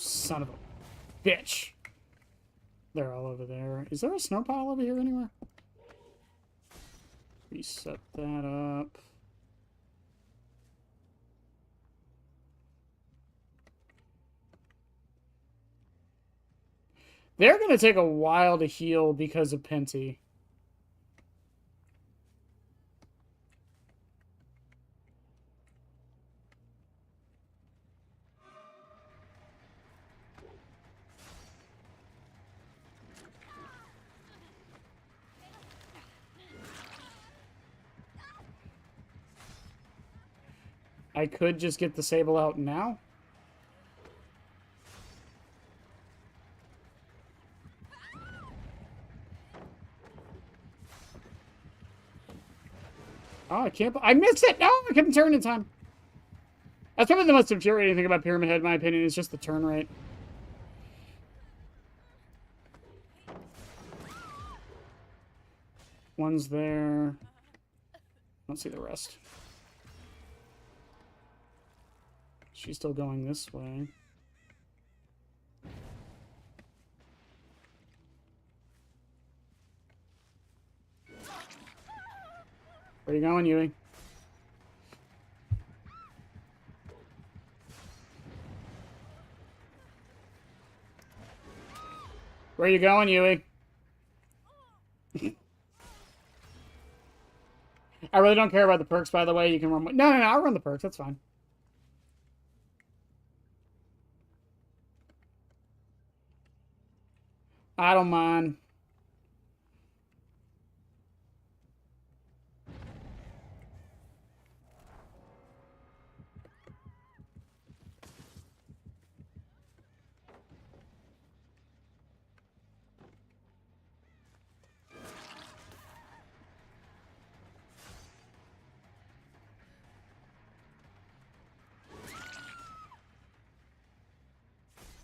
Son of a bitch. They're all over there. Is there a snow pile over here anywhere? Reset that up. They're going to take a while to heal because of Penty. I could just get the Sable out now. Oh, I can't... I missed it! No, I couldn't turn in time. That's probably the most infuriating thing about Pyramid Head, in my opinion, is just the turn rate. One's there. Don't see the rest. She's still going this way. Where you going, Yui? Where you going, Yui? I really don't care about the perks, by the way. You can run... No, I'll run the perks. That's fine. I don't mind.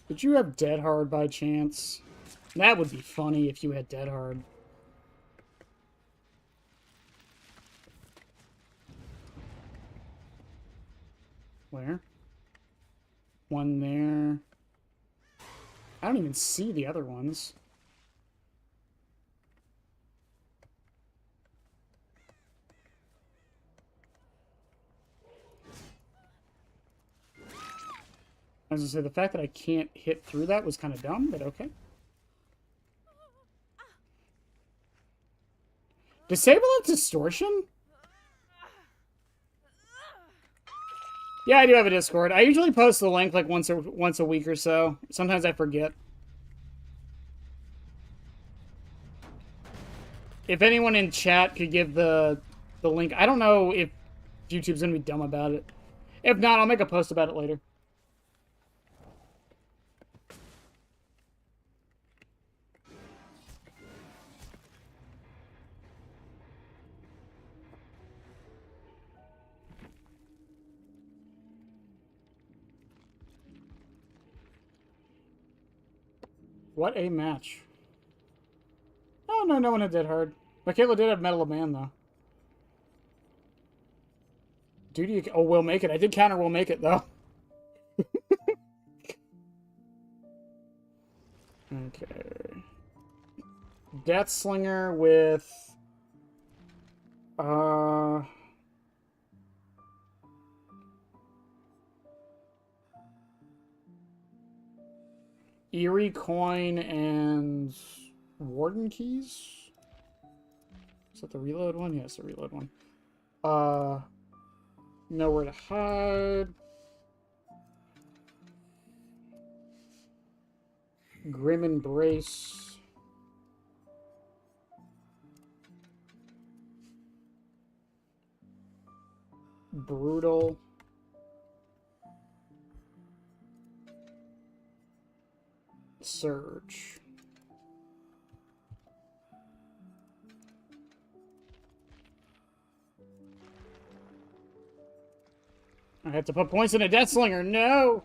Did you have Dead Hard by chance? That would be funny if you had Dead Hard. Where? One there. I don't even see the other ones. I was gonna say, the fact that I can't hit through that was kind of dumb, but okay. Disable its distortion? Yeah, I do have a Discord. I usually post the link like once a week or so. Sometimes I forget. If anyone in chat could give the link, I don't know if YouTube's gonna be dumb about it. If not, I'll make a post about it later. What a match. Oh, no one had Dead Hard. Michaela did have Metal of Man, though. Duty... Oh, we'll make it. I did counter we'll make it, though. Okay. Deathslinger with... Eerie Coin and Warden Keys? Is that the reload one? Yes, the reload one. Nowhere to Hide. Grim Embrace. Brutal. Surge. I have to put points in a Deathslinger. No!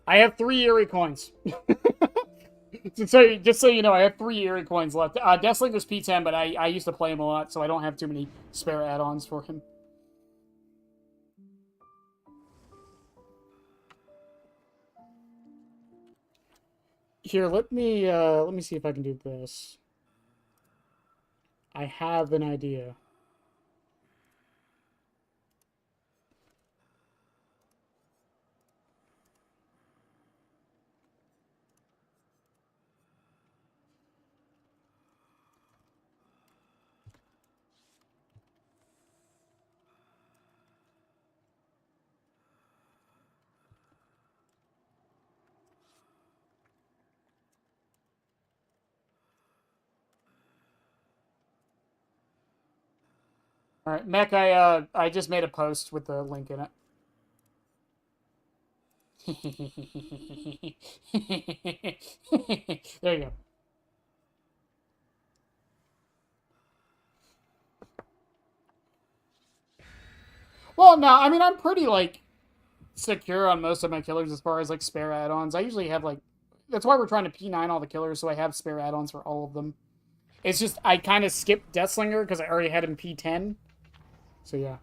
I have 3 Eerie coins. So, just so you know, I have 3 Eerie coins left. Deathslinger's P10, but I used to play him a lot, so I don't have too many spare add-ons for him. Here, let me see if I can do this. I have an idea. All right, Mech, I just made a post with the link in it. There you go. Well, no, I mean, I'm pretty, like, secure on most of my killers as far as, like, spare add-ons. I usually have, like... That's why we're trying to P9 all the killers, so I have spare add-ons for all of them. It's just, I kind of skipped Deathslinger because I already had him P10. So, yeah.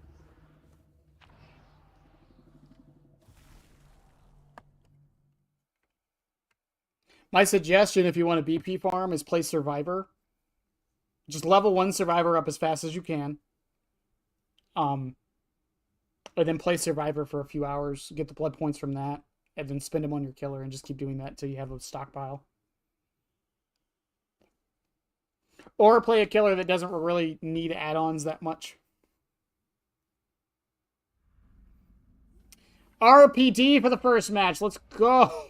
My suggestion, if you want to BP farm, is play Survivor. Just level 1 Survivor up as fast as you can. And then play Survivor for a few hours, get the blood points from that, and then spend them on your killer, and just keep doing that until you have a stockpile. Or play a killer that doesn't really need add-ons that much. RPD for the first match. Let's go.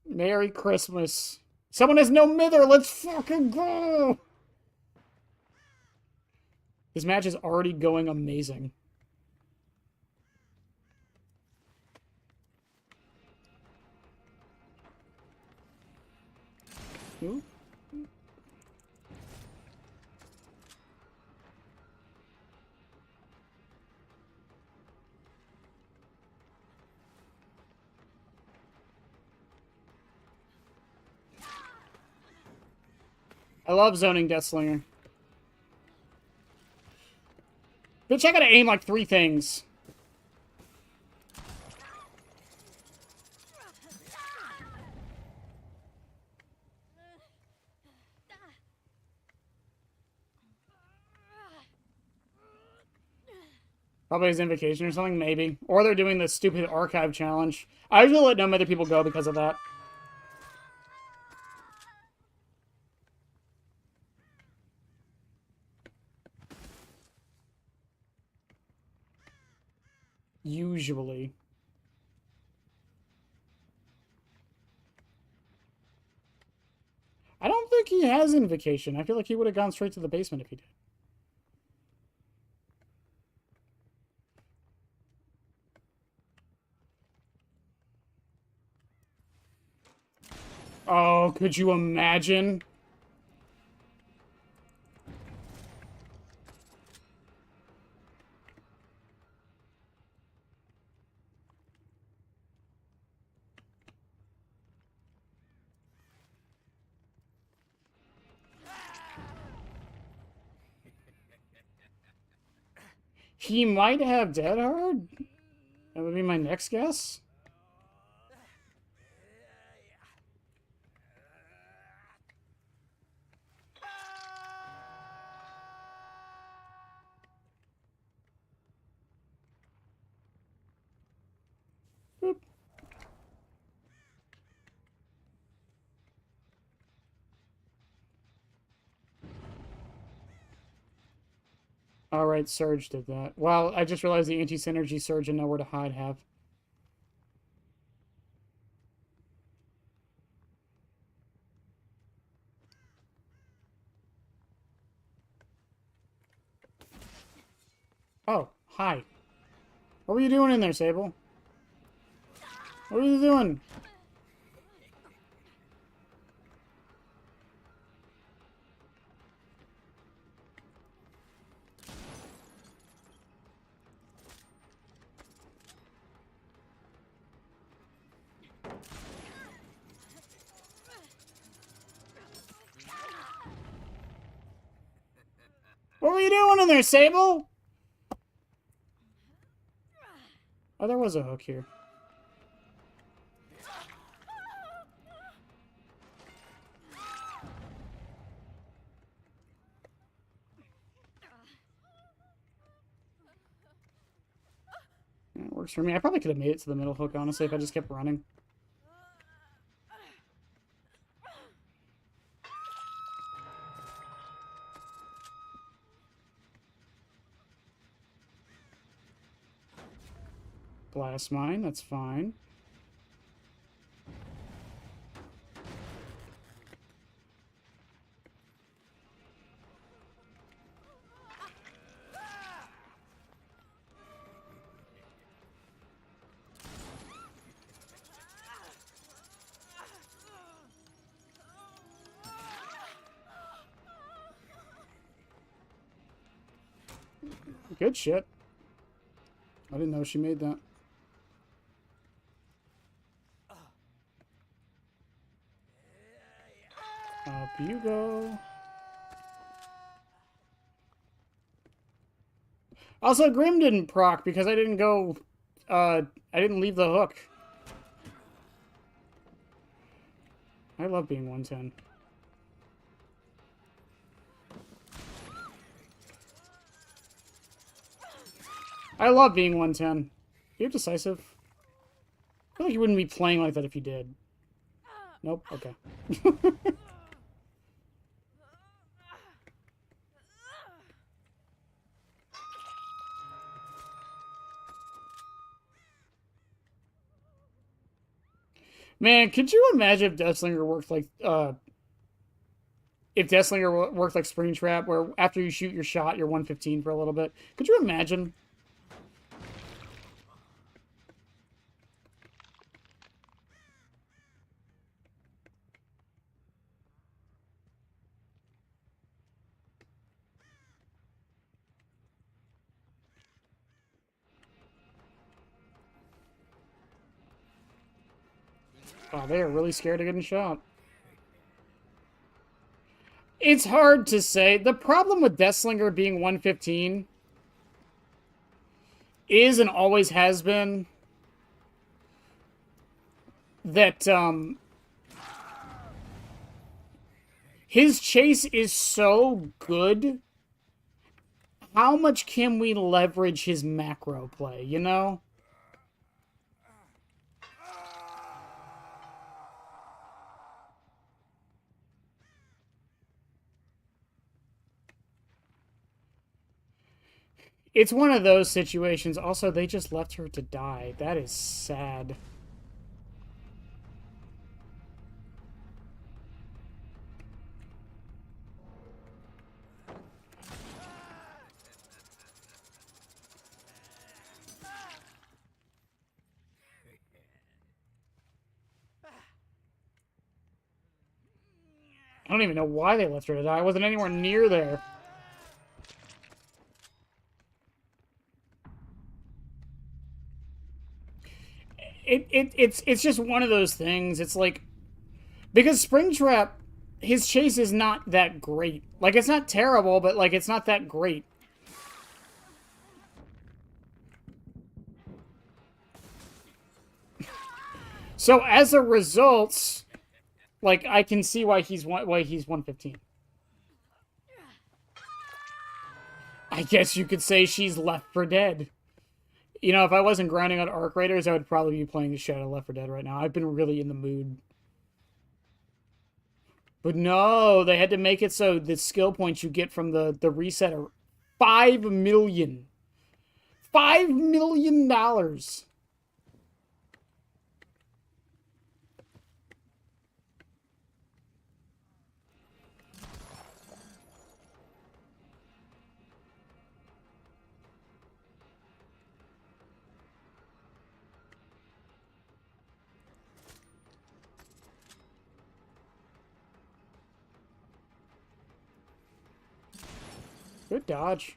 Merry Christmas. Someone has no mither. Let's fucking go. This match is already going amazing. Ooh. I love zoning Deathslinger. Bitch, I gotta aim like 3 things. Probably his invocation or something, maybe. Or they're doing this stupid archive challenge. I usually let no other people go because of that. Usually. I don't think he has invocation. I feel like he would have gone straight to the basement if he did. Oh, could you imagine? He might have Dead Hard? That would be my next guess. Boop. Alright, Surge did that. Well, I just realized the anti-synergy Surge and Nowhere to Hide have. Oh, hi. What were you doing in there, Sable? What were you doing? What were you doing in there, Sable? Oh, there was a hook here. It works for me. I probably could have made it to the middle hook, honestly, if I just kept running. Blast mine, that's fine. Good shit. I didn't know she made that. Up you go. Also, Grim didn't proc because I didn't go... I didn't leave the hook. I love being 110. I love being 110. You're decisive. I feel like you wouldn't be playing like that if you did. Nope, okay. Man, could you imagine if Deathslinger worked like, if Deathslinger worked like Springtrap, where after you shoot your shot, you're 115 for a little bit? Could you imagine? Oh, they are really scared of getting shot. It's hard to say. The problem with Deathslinger being 115 is and always has been that his chase is so good. How much can we leverage his macro play, you know? It's one of those situations. Also, they just left her to die. That is sad. I don't even know why they left her to die. I wasn't anywhere near there. It's just one of those things. It's like, because Springtrap, his chase is not that great. Like, it's not terrible, but like it's not that great. So as a result, like, I can see why he's 115. I guess you could say she's Left 4 Dead. You know, if I wasn't grinding on Arc Raiders, I would probably be playing the shit out of Left 4 Dead right now. I've been really in the mood. But no, they had to make it so the skill points you get from the reset are 5 million. $5 million. Good dodge.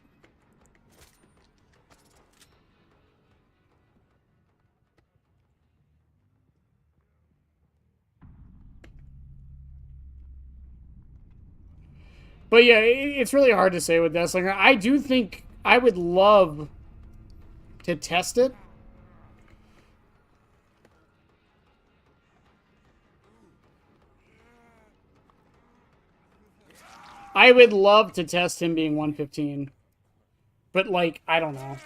But yeah, it's really hard to say with Deathslinger. I do think I would love to test it. I would love to test him being 115. But, like, I don't know.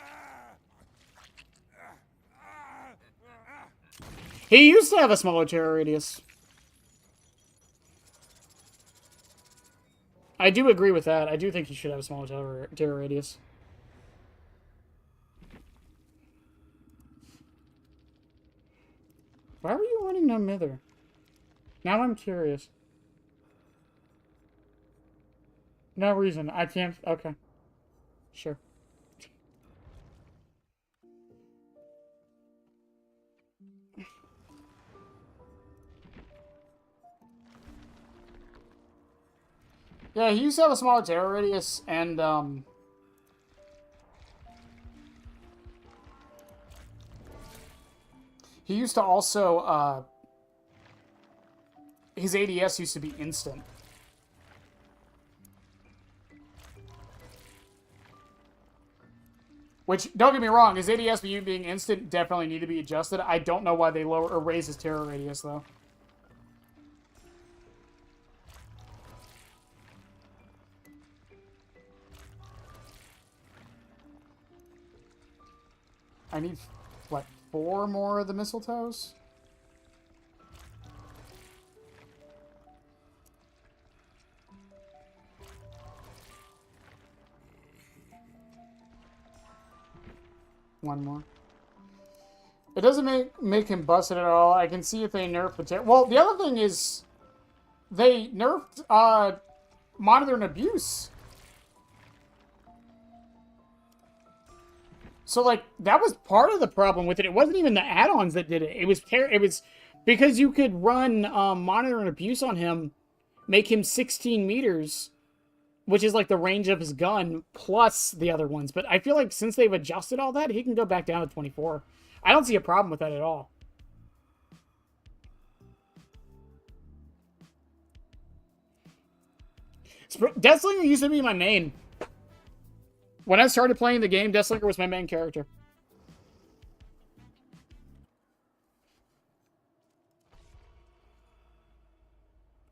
He used to have a smaller terror radius. I do agree with that. I do think he should have a smaller terror radius. Why were you running no mither? Now I'm curious. No reason. I can't... Okay. Sure. Yeah, he used to have a smaller terror radius, and, he used to also, his ADS used to be instant. Which, don't get me wrong, his ADS being instant definitely need to be adjusted. I don't know why they lower or raise his terror radius, though. I need, what, 4 more of the mistletoes? One more. It doesn't make him busted at all. I can see if they nerf the well, the other thing is they nerfed monitor and abuse. So like that was part of the problem with it. It wasn't even the add-ons that did it. It was because you could run monitor and abuse on him, make him 16 meters, which is like the range of his gun plus the other ones. But I feel like since they've adjusted all that, he can go back down to 24. I don't see a problem with that at all. Deathslinger used to be my main. When I started playing the game, Deathslinger was my main character.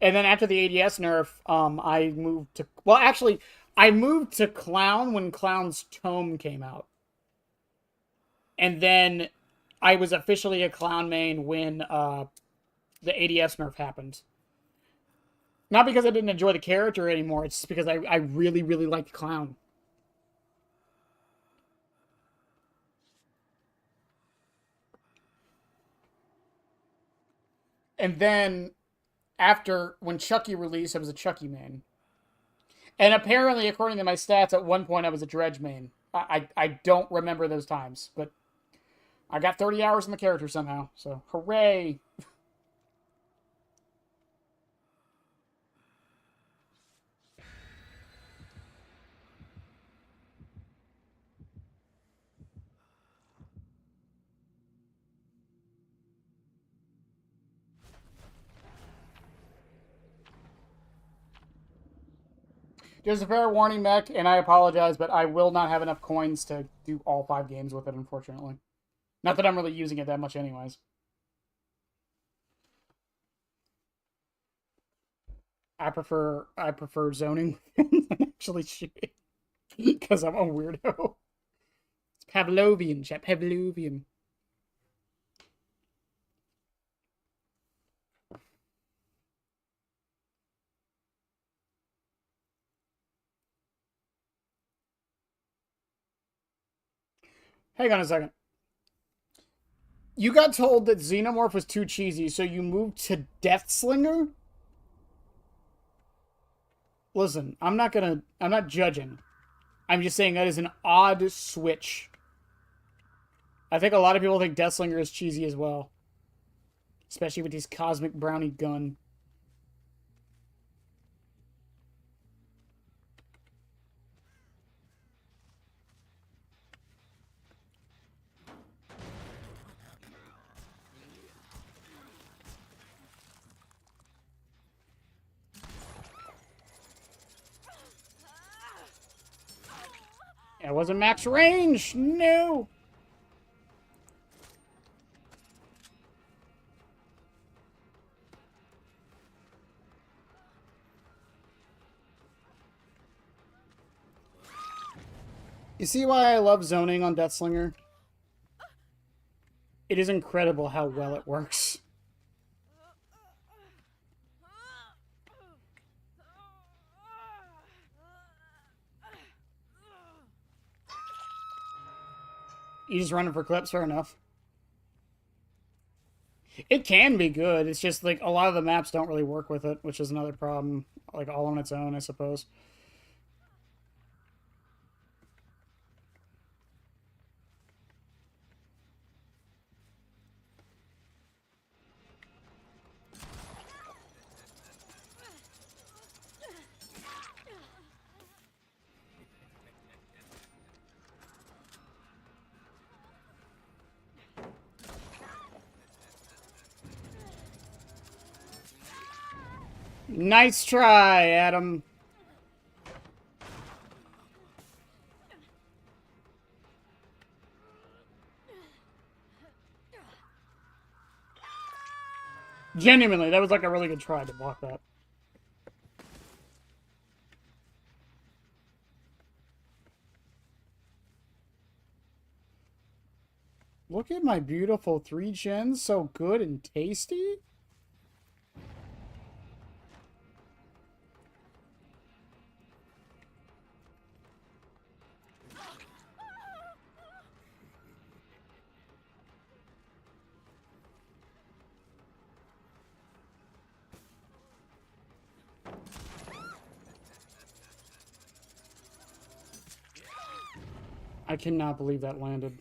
And then after the ADS nerf, I moved to... Well, actually, I moved to Clown when Clown's Tome came out. And then I was officially a Clown main when the ADS nerf happened. Not because I didn't enjoy the character anymore, it's just because I really, really liked Clown. And then, after, when Chucky released, I was a Chucky main. And apparently, according to my stats, at one point I was a Dredge main. I don't remember those times, but I got 30 hours in the character somehow, so hooray! Just a fair warning, Mech, and I apologize, but I will not have enough coins to do all 5 games with it, unfortunately. Not that I'm really using it that much anyways. I prefer zoning than actually shooting. Because I'm a weirdo. It's Pavlovian, chat. Pavlovian. Hang on a second. You got told that Xenomorph was too cheesy, so you moved to Deathslinger? Listen, I'm not judging. I'm just saying that is an odd switch. I think a lot of people think Deathslinger is cheesy as well. Especially with his cosmic brownie gun. That wasn't max range! No! You see why I love zoning on Deathslinger? It is incredible how well it works. You just running for clips, fair enough. It can be good. It's just like a lot of the maps don't really work with it, which is another problem. Like all on its own, I suppose. Nice try, Adam. Genuinely, that was like a really good try to block that. Look at my beautiful 3 gens, so good and tasty. I cannot believe that landed.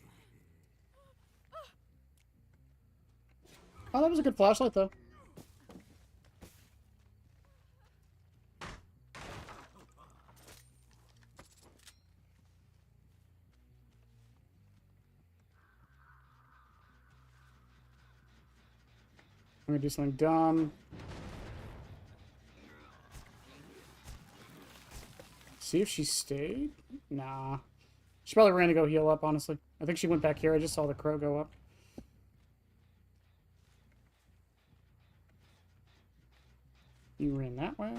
Oh, that was a good flashlight, though. I'm gonna do something dumb. See if she stayed? Nah. She probably ran to go heal up, honestly. I think she went back here. I just saw the crow go up. You ran that way?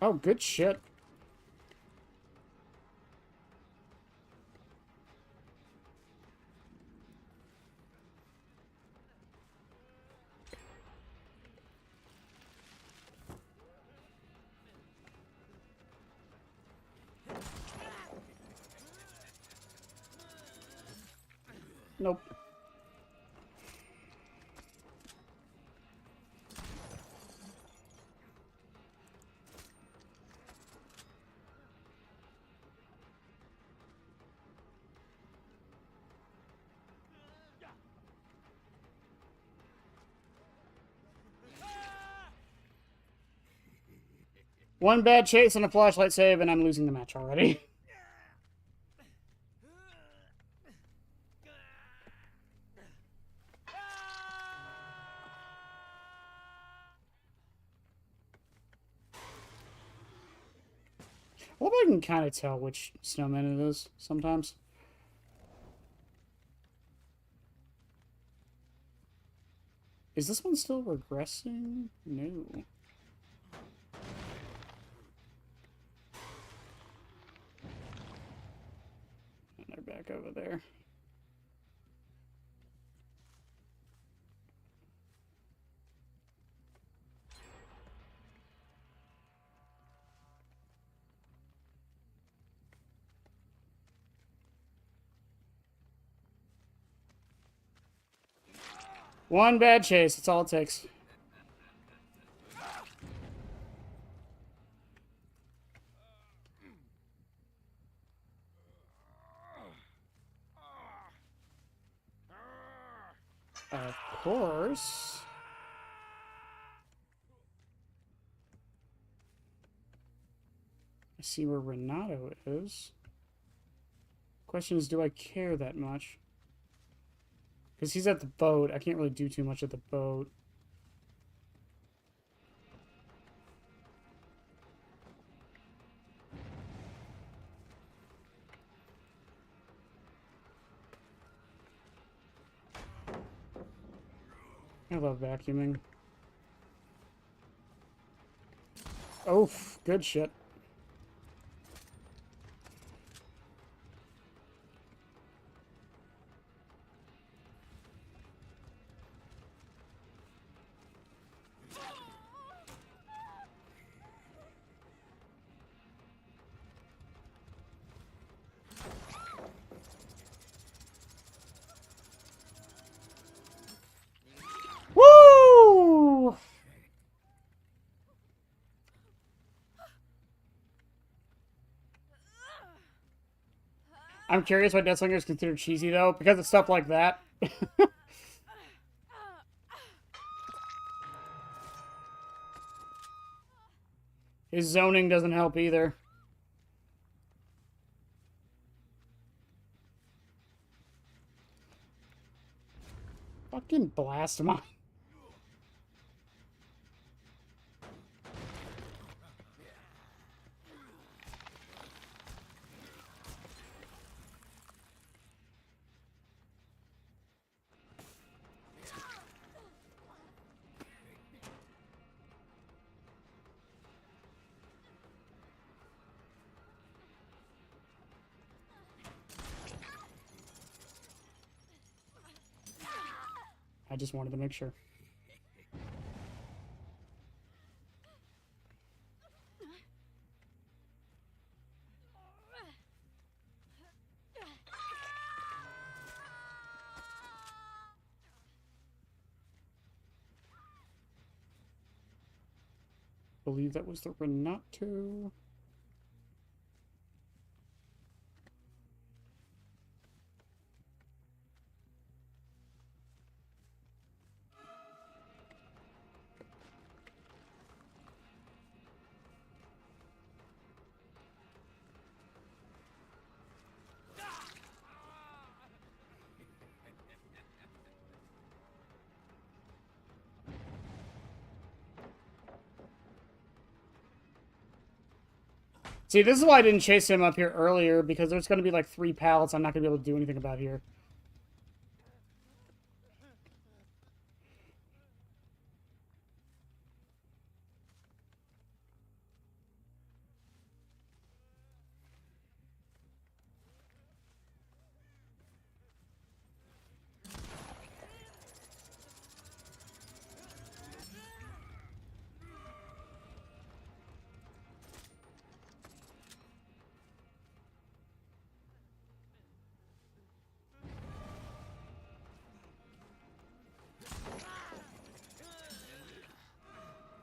Oh, good shit. Nope. One bad chase and a flashlight save, and I'm losing the match already. Well, I can kind of tell which snowman it is sometimes. Is this one still regressing? No. And they're back over there. One bad chase, that's all it takes. Of course. I see where Renato is. Question is, do I care that much? Because he's at the boat. I can't really do too much at the boat. I love vacuuming. Oh, good shit. Woo! I'm curious why Deathslinger is considered cheesy, though, because of stuff like that. His zoning doesn't help either. Fucking blast him on. I just wanted to make sure. Believe that was the Renato. See, this is why I didn't chase him up here earlier, because there's going to be like 3 pallets I'm not going to be able to do anything about here.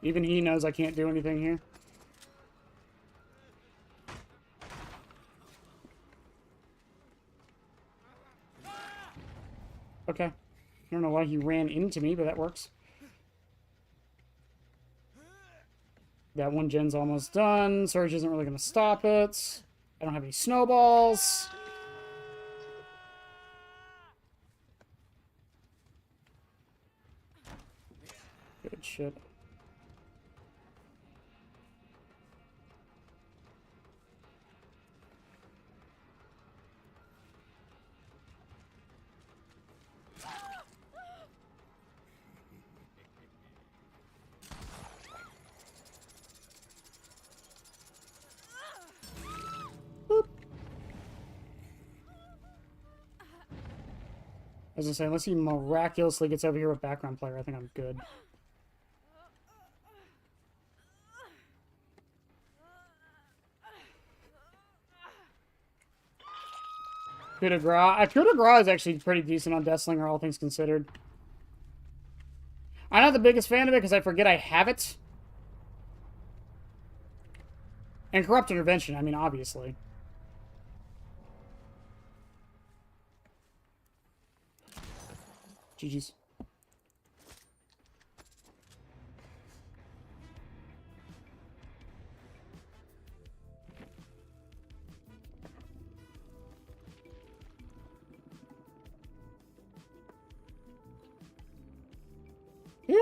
Even he knows I can't do anything here. Okay. I don't know why he ran into me, but that works. That one gen's almost done. Surge isn't really going to stop it. I don't have any snowballs. Good shit. As I say, unless he miraculously gets over here with background player, I think I'm good. Coup de grace. Coup de grace is actually pretty decent on Deathslinger, all things considered. I'm not the biggest fan of it because I forget I have it. And Corrupt Intervention, I mean, obviously. GG's.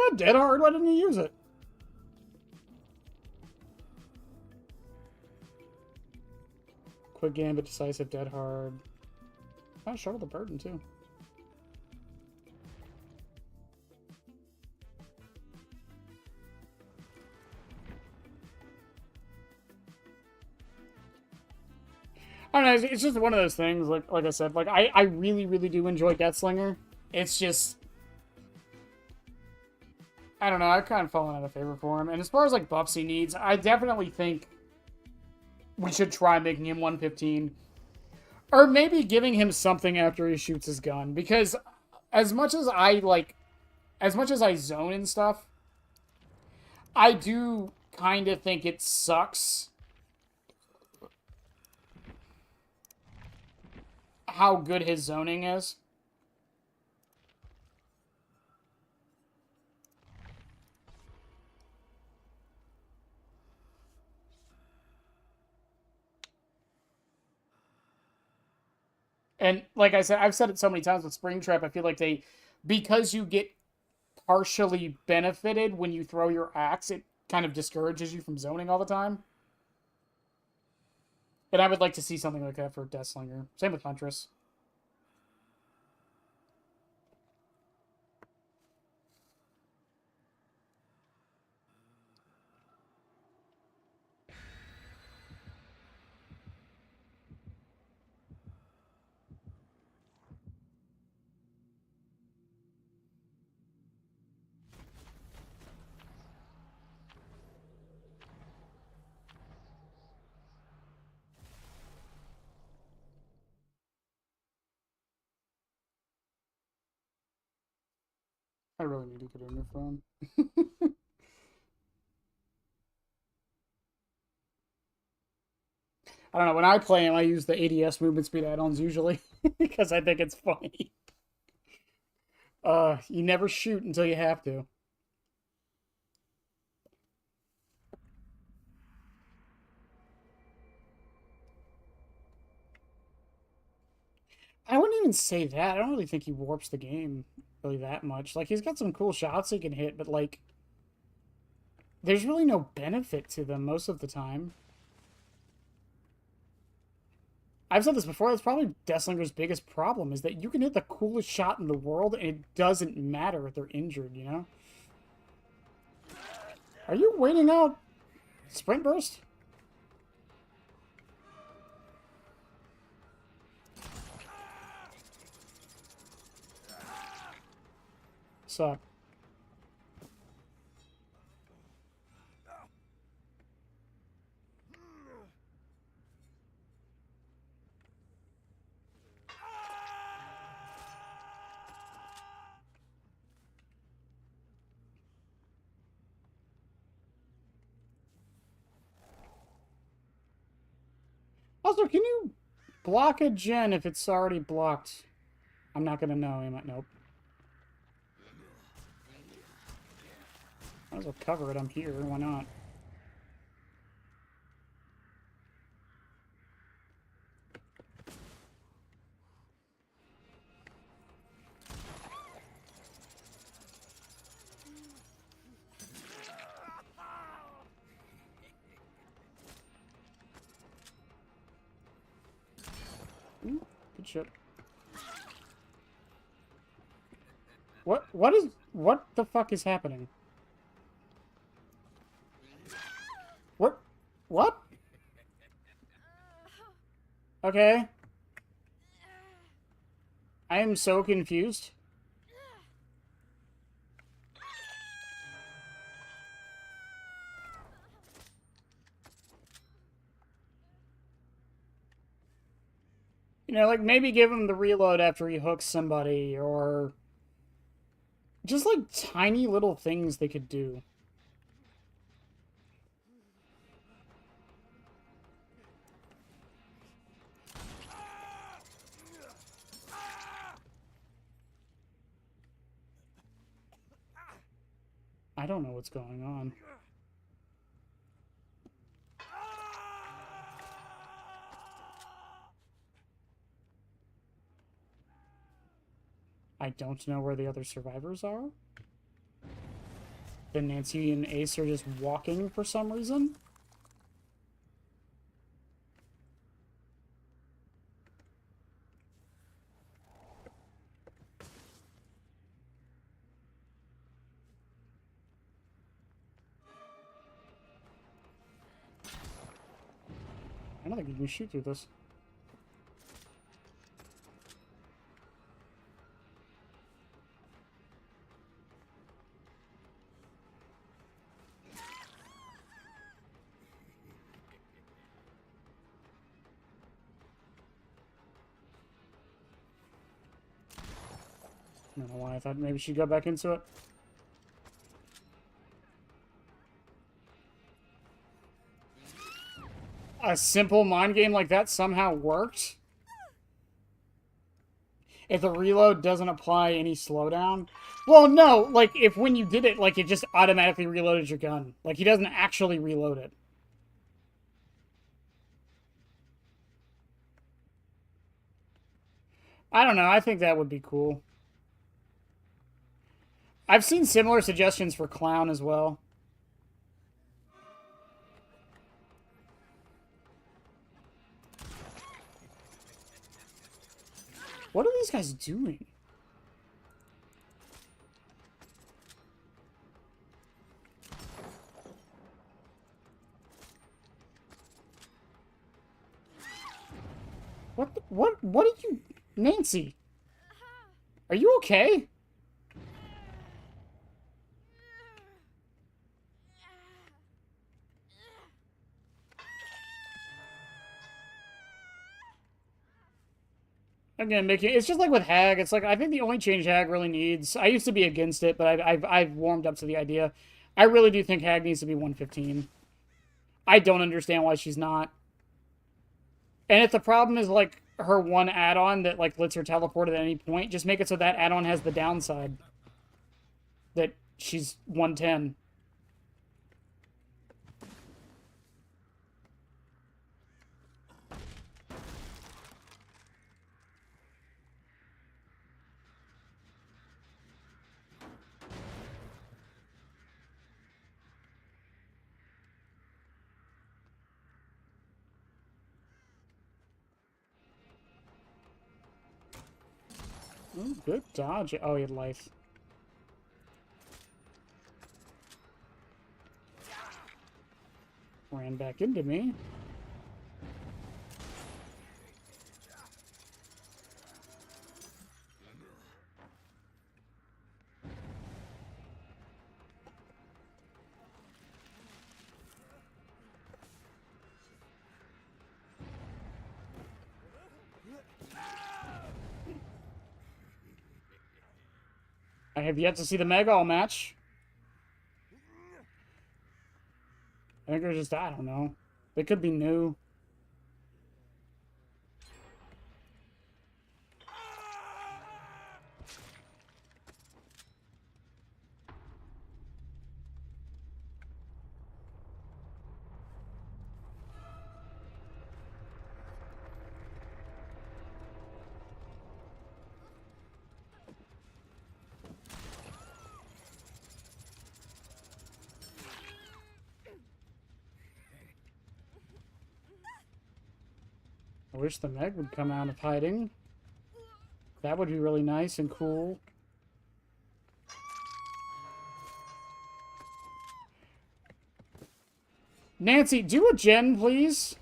Yeah, Dead Hard. Why didn't you use it? Quick Gambit, Decisive, Dead Hard. Oh, Shuttle the Burden, too. I don't know, it's just one of those things, like I said, like, I really, really do enjoy Deathslinger. It's just... I don't know, I've kind of fallen out of favor for him. And as far as, like, buffs he needs, I definitely think we should try making him 115. Or maybe giving him something after he shoots his gun. Because as much as I zone and stuff, I do kind of think it sucks how good his zoning is. And like I said, I've said it so many times with Springtrap, I feel like because you get partially benefited when you throw your axe, it kind of discourages you from zoning all the time. And I would like to see something like that for Deathslinger. Same with Huntress. I really need to get a new phone. I don't know, when I play him, I use the ADS movement speed add-ons usually, because I think it's funny. You never shoot until you have to. I wouldn't even say that. I don't really think he warps the game really that much. Like, he's got some cool shots he can hit, but, like, there's really no benefit to them most of the time. I've said this before, that's probably Deathslinger's biggest problem, is that you can hit the coolest shot in the world, and it doesn't matter if they're injured, you know? Are you waiting out Sprint Burst? Suck. Also, can you block a gen if it's already blocked? I'm not gonna know. Am I? Nope. Might as well cover it. I'm here. Why not? Ooh, good shit. What the fuck is happening? What? Okay. I am so confused. You know, like, maybe give him the reload after he hooks somebody, or just, like, tiny little things they could do. I don't know what's going on. I don't know where the other survivors are. then Nancy and Ace are just walking for some reason. I don't think you can shoot through this. I don't know why I thought maybe she'd go back into it. A simple mind game like that somehow worked? If the reload doesn't apply any slowdown? Well, no, like, if when you did it, like, it just automatically reloaded your gun. Like, he doesn't actually reload it. I don't know, I think that would be cool. I've seen similar suggestions for Clown as well. What are these guys doing? What are you... Nancy? Are you okay? Again, making it's just like with Hag. It's like I think the only change Hag really needs. I used to be against it, but I've warmed up to the idea. I really do think Hag needs to be 115. I don't understand why she's not. And if the problem is like her one add-on that like lets her teleport at any point, just make it so that add-on has the downside that she's 110. Ooh, good dodge. Oh, he had life. Ran back into me. I have yet to see the Megal match. I think they're just, I don't know. They could be new. I wish the Meg would come out of hiding. That would be really nice and cool. Nancy, do a gen, please.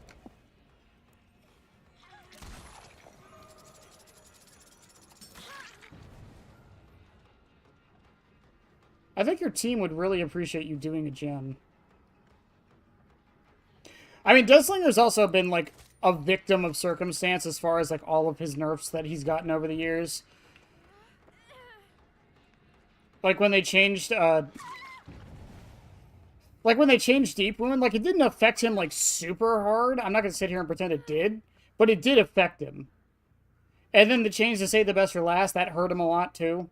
I think your team would really appreciate you doing a gen. I mean, Deathslinger's also been, like, a victim of circumstance as far as, like, all of his nerfs that he's gotten over the years. Like, when they changed, like, when they changed Deep Wound, like, it didn't affect him, like, super hard. I'm not gonna sit here and pretend it did, but it did affect him. And then the change to Save the Best for Last, that hurt him a lot, too.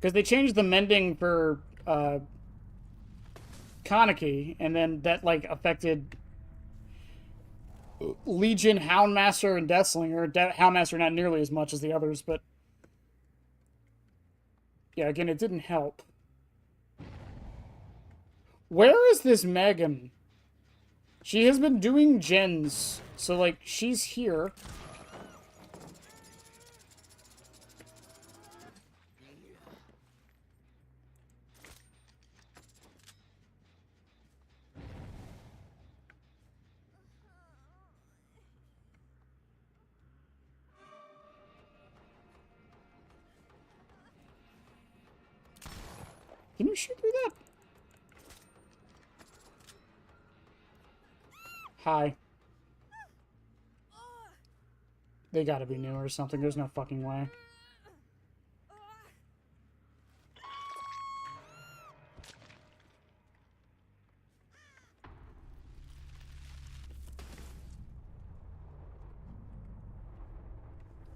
Because they changed the mending for Kaneki, and then that, like, affected Legion, Houndmaster, and Deathslinger. Houndmaster not nearly as much as the others, but yeah, again, it didn't help. Where is this Megan? She has been doing gens, so, like, she's here. Can you shoot through that? Hi. They gotta be new or something. There's no fucking way.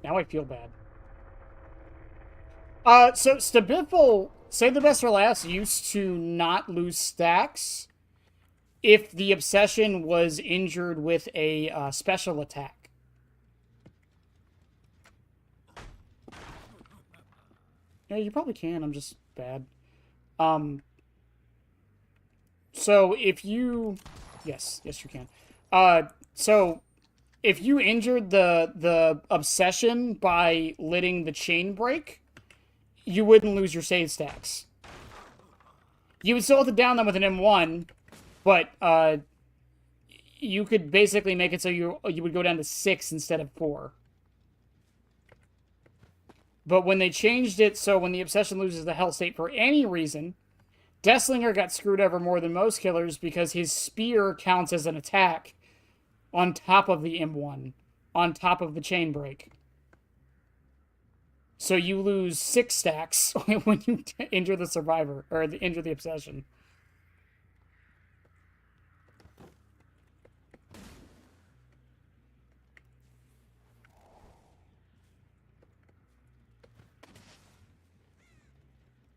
Now I feel bad. So Stabiffle, Save the Best for Last, used to not lose stacks if the Obsession was injured with a special attack. Yeah, you probably can. I'm just bad. So if you... Yes, you can. So if you injured the Obsession by letting the chain break, you wouldn't lose your save stacks. You would still have to down them with an M1, but you could basically make it so you would go down to 6 instead of 4. But when they changed it so when the Obsession loses the Hell State for any reason, Deathslinger got screwed over more than most killers because his spear counts as an attack on top of the M1, on top of the chain break. So you lose 6 stacks when you injure the Survivor, or injure the Obsession.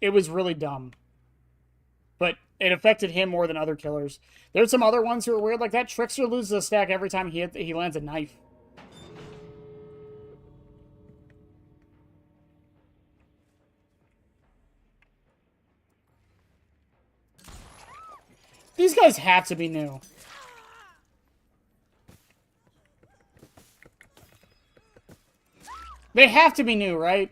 It was really dumb. But it affected him more than other killers. There's some other ones who are weird, like that Trickster loses a stack every time he lands a knife. These guys have to be new. They have to be new, right?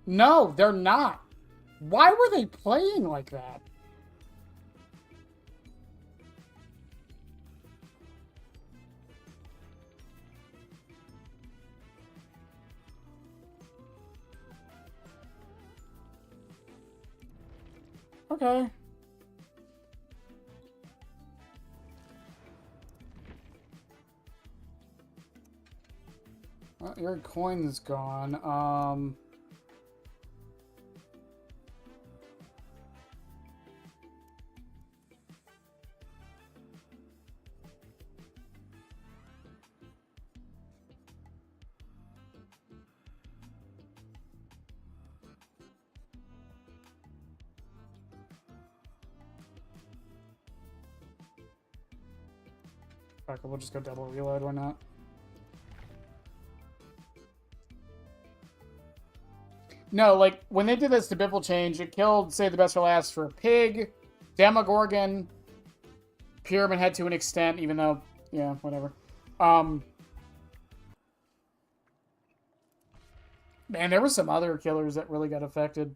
No, they're not. Why were they playing like that? Okay. Well, your coin is gone. Fuck, we'll just go double reload, why not? No, like, when they did this to Biffle change, it killed Save the Best for Last for a Pig, Demogorgon, Pyramid Head to an extent, even though, yeah, whatever. Man, there were some other killers that really got affected.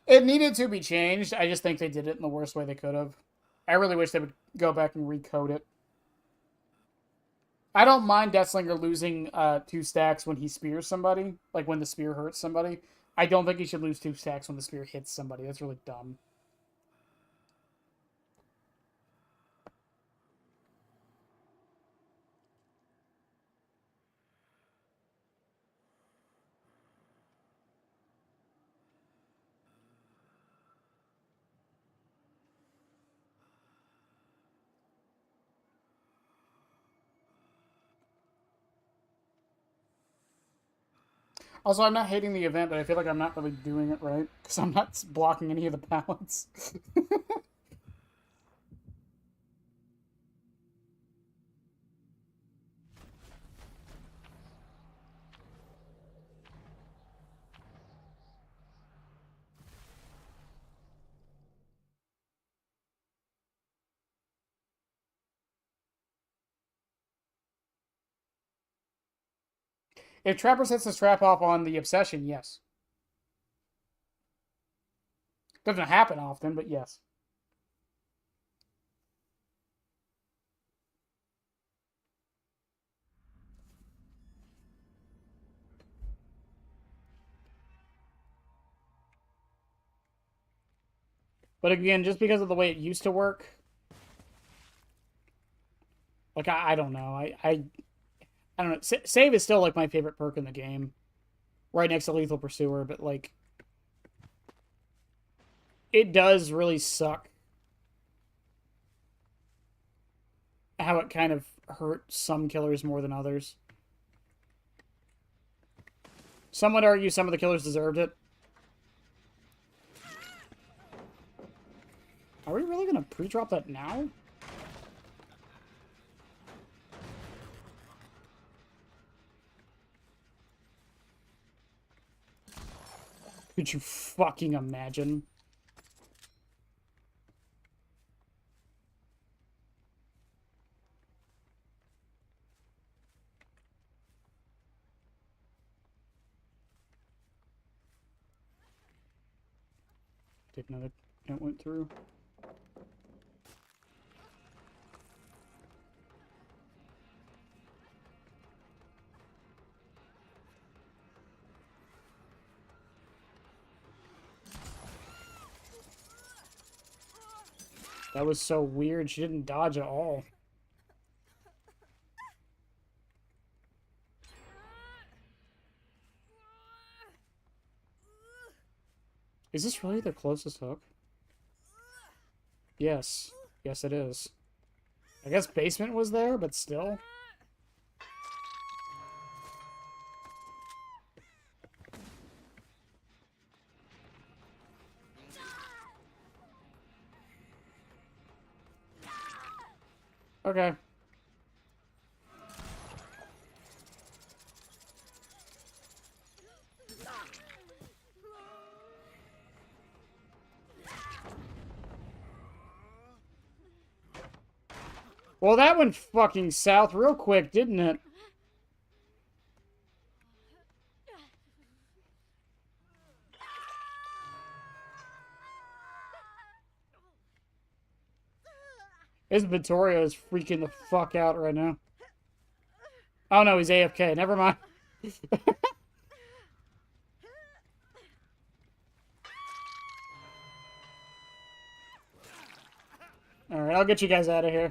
It needed to be changed. I just think they did it in the worst way they could have. I really wish they would go back and recode it. I don't mind Deathslinger losing 2 stacks when he spears somebody, like when the spear hurts somebody. I don't think he should lose 2 stacks when the spear hits somebody. That's really dumb. Also, I'm not hating the event, but I feel like I'm not really doing it right. Because I'm not blocking any of the pallets. If Trapper sets his trap off on the Obsession, yes. Doesn't happen often, but yes. But again, just because of the way it used to work, like I don't know. I don't know. Save is still like my favorite perk in the game, right next to Lethal Pursuer. But like, it does really suck how it kind of hurt some killers more than others. Some would argue some of the killers deserved it. Are we really gonna pre-drop that now? Could you fucking imagine? Didn't know that went through. That was so weird. She didn't dodge at all. Is this really the closest hook? Yes. Yes, it is. I guess basement was there, but still. Okay. Well, that went fucking south real quick, didn't it? His Vittorio is freaking the fuck out right now. Oh no, he's AFK. Never mind. Alright, I'll get you guys out of here.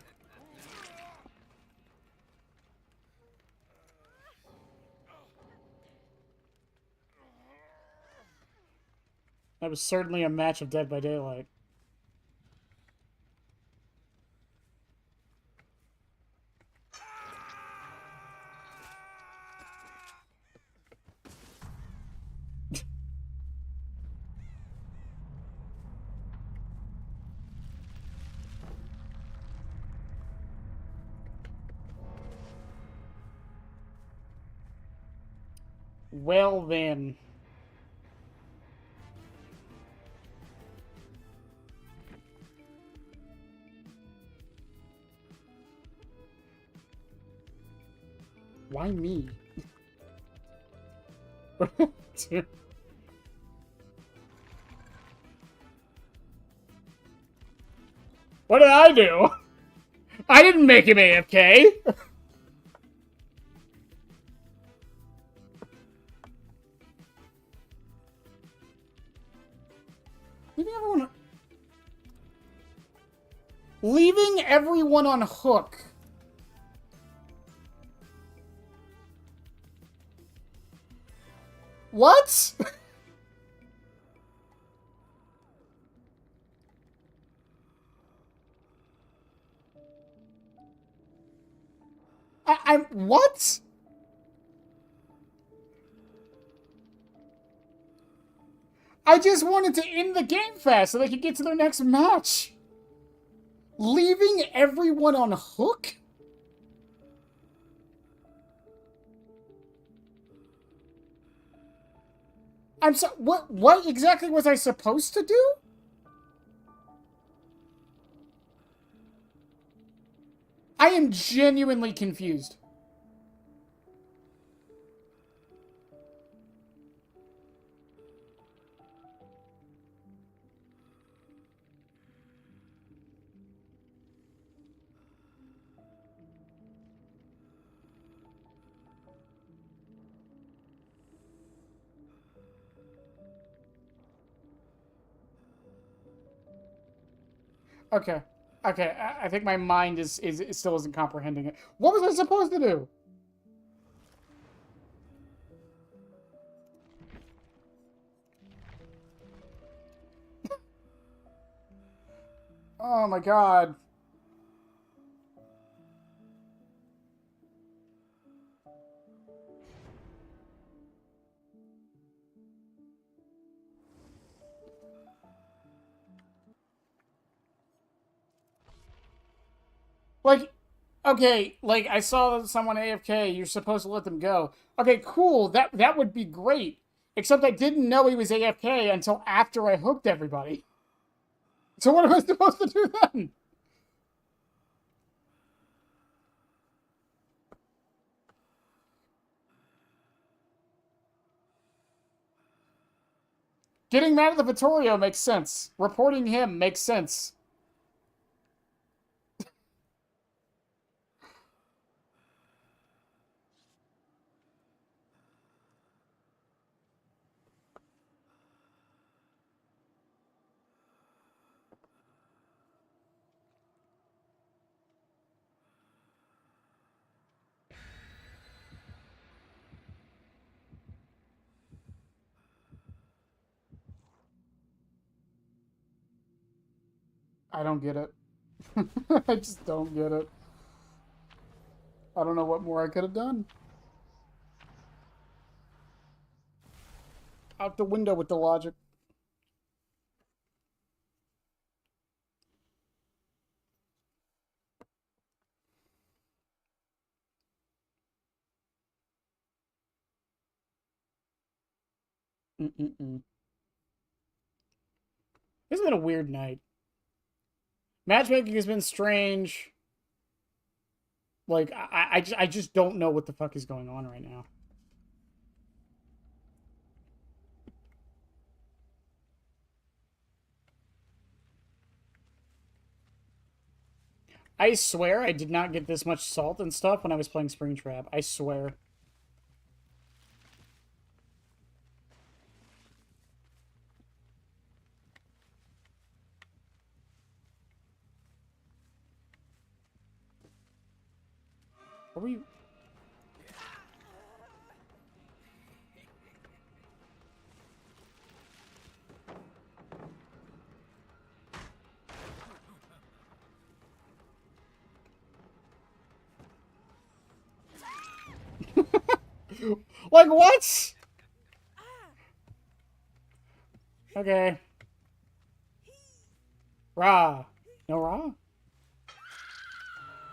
That was certainly a match of Dead by Daylight. Well then. Why me? What did I do? I didn't make him AFK. Leaving everyone on hook. What? I'm what? I just wanted to end the game fast so they could get to their next match. Leaving everyone on hook? I'm so what exactly was I supposed to do? I am genuinely confused. Okay. Okay, I think my mind is still isn't comprehending it. What was I supposed to do? Oh my god. Like, okay, like I saw someone AFK, you're supposed to let them go. Okay, cool. That would be great. Except I didn't know he was AFK until after I hooked everybody. So what am I supposed to do then? Getting mad at the Vittorio makes sense. Reporting him makes sense. I don't get it. I just don't get it. I don't know what more I could have done. Out the window with the logic. Mm-mm-mm. It's been a weird night. Matchmaking has been strange. Like, I just don't know what the fuck is going on right now. I swear I did not get this much salt and stuff when I was playing Springtrap. I swear. Are we... Like, what? Okay. Ra. No Ra?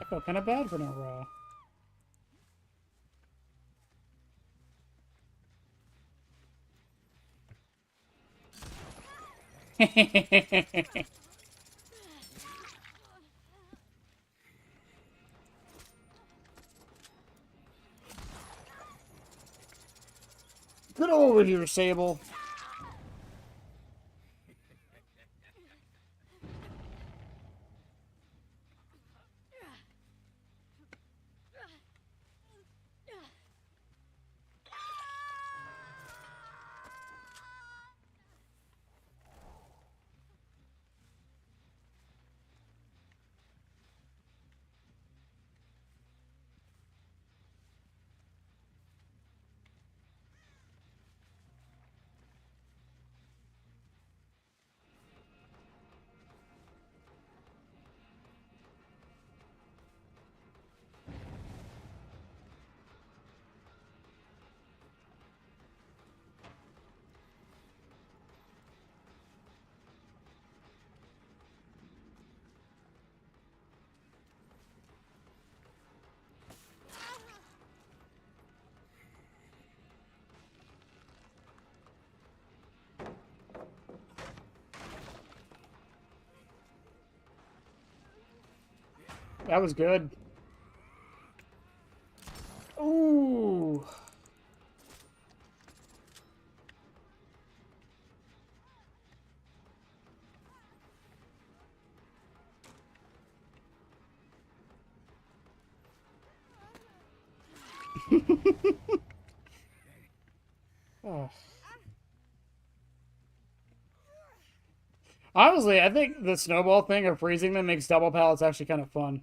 I felt kind of bad for no Ra. Get over here, Sable. That was good. Ooh. Oh. Honestly, I think the snowball thing of freezing them makes double pallets actually kind of fun.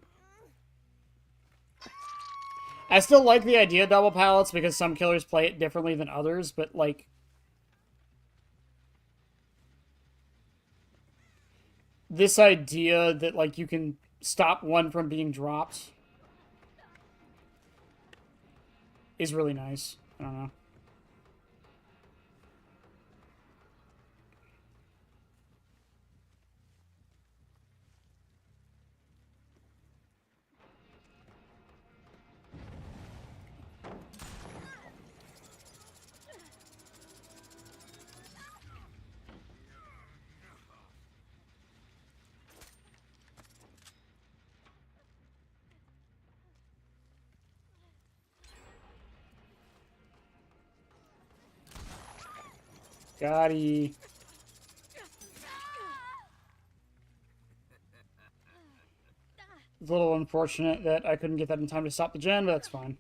I still like the idea of double pallets because some killers play it differently than others, but like this idea that like you can stop one from being dropped is really nice. I don't know. Gotti. It's a little unfortunate that I couldn't get that in time to stop the gen, but that's fine.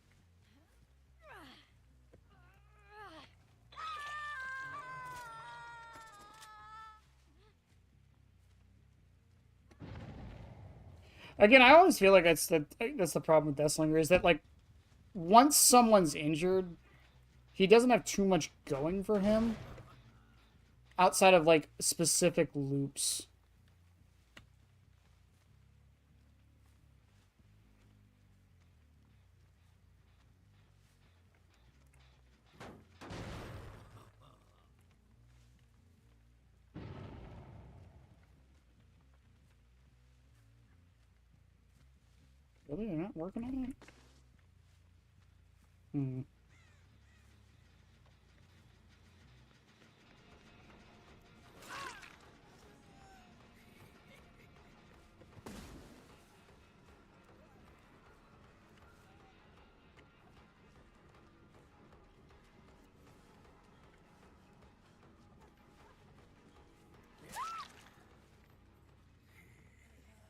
Again, I always feel like that's the problem with Deathslinger is that like once someone's injured, he doesn't have too much going for him outside of like specific loops. Really? They're not working on it? Hmm.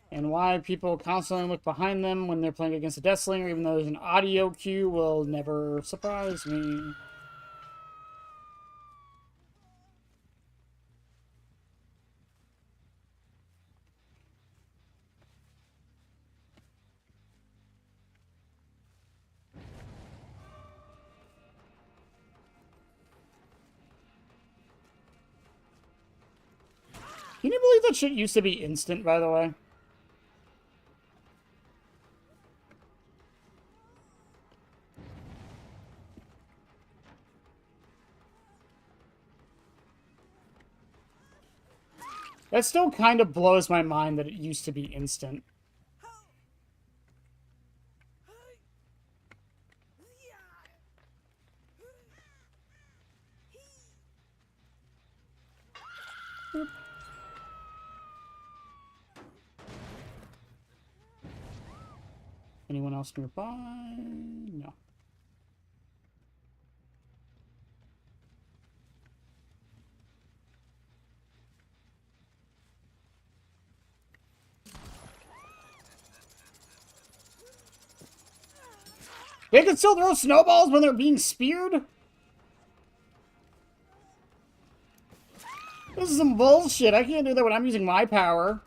And why people constantly look behind them when they're playing against a Deathslinger, even though there's an audio cue, will never surprise me. Can you believe that shit used to be instant, by the way? That still kind of blows my mind that it used to be instant. Boop. Anyone else nearby? No. They can still throw snowballs when they're being speared? This is some bullshit. I can't do that when I'm using my power.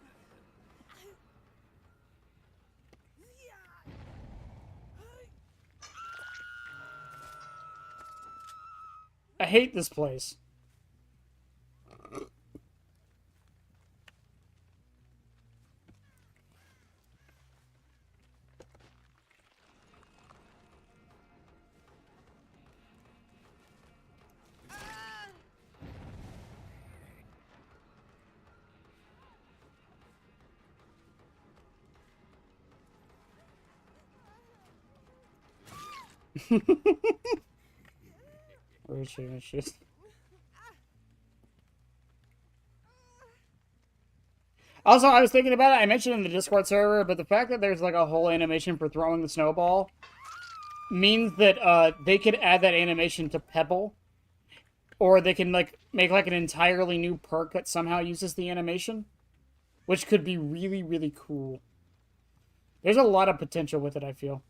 I hate this place. It's just... Also, I was thinking about it. I mentioned in the Discord server, but the fact that there's like a whole animation for throwing the snowball means that they could add that animation to Pebble, or they can like make like an entirely new perk that somehow uses the animation, which could be really, really cool. There's a lot of potential with it, I feel.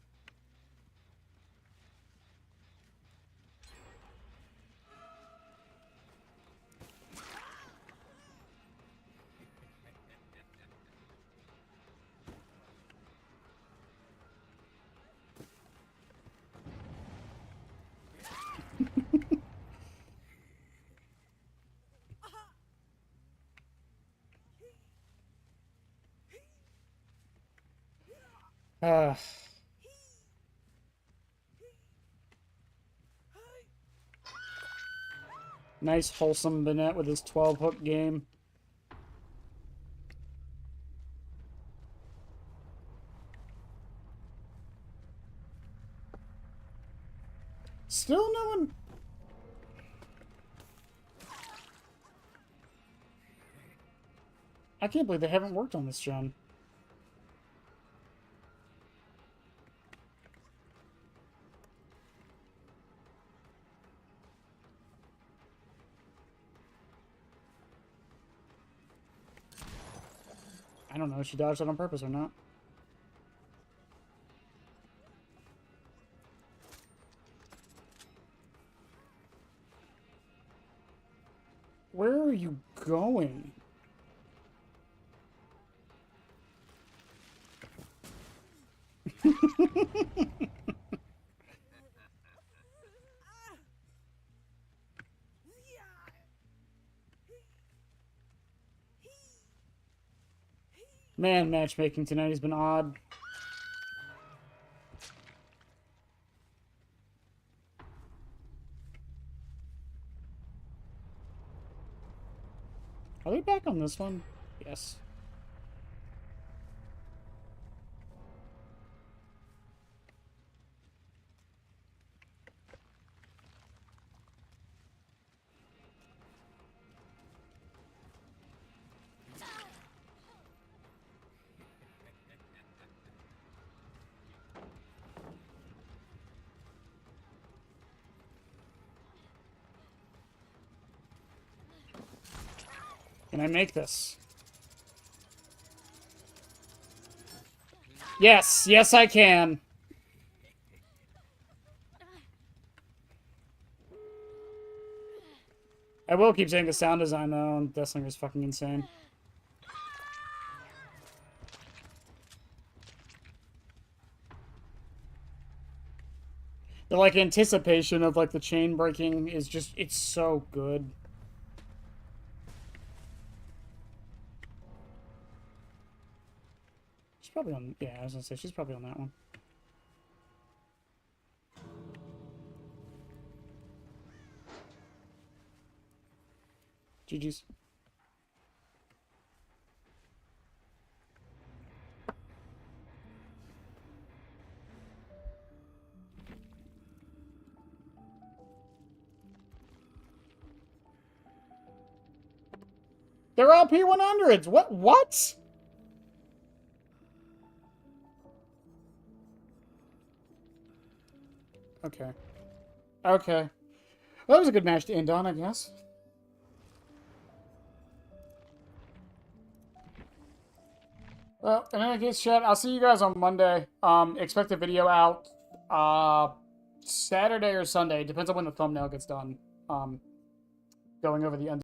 Uh, nice, wholesome Bennett with his 12-hook game. Still no one... I can't believe they haven't worked on this gen. I don't know if she dodged that on purpose or not. Where are you going? Man, matchmaking tonight has been odd. Are they back on this one? Yes. Can I make this? Yes, yes I can. I will keep saying the sound design though on Deathslinger is fucking insane. The like anticipation of like the chain breaking is just, it's so good. She's probably on, yeah, I was gonna say she's probably on that one. GG's. They're all P100s. What? Okay. Okay. Well, that was a good match to end on, I guess. Well, in any case, chat, I'll see you guys on Monday. Expect a video out Saturday or Sunday. Depends on when the thumbnail gets done. Going over the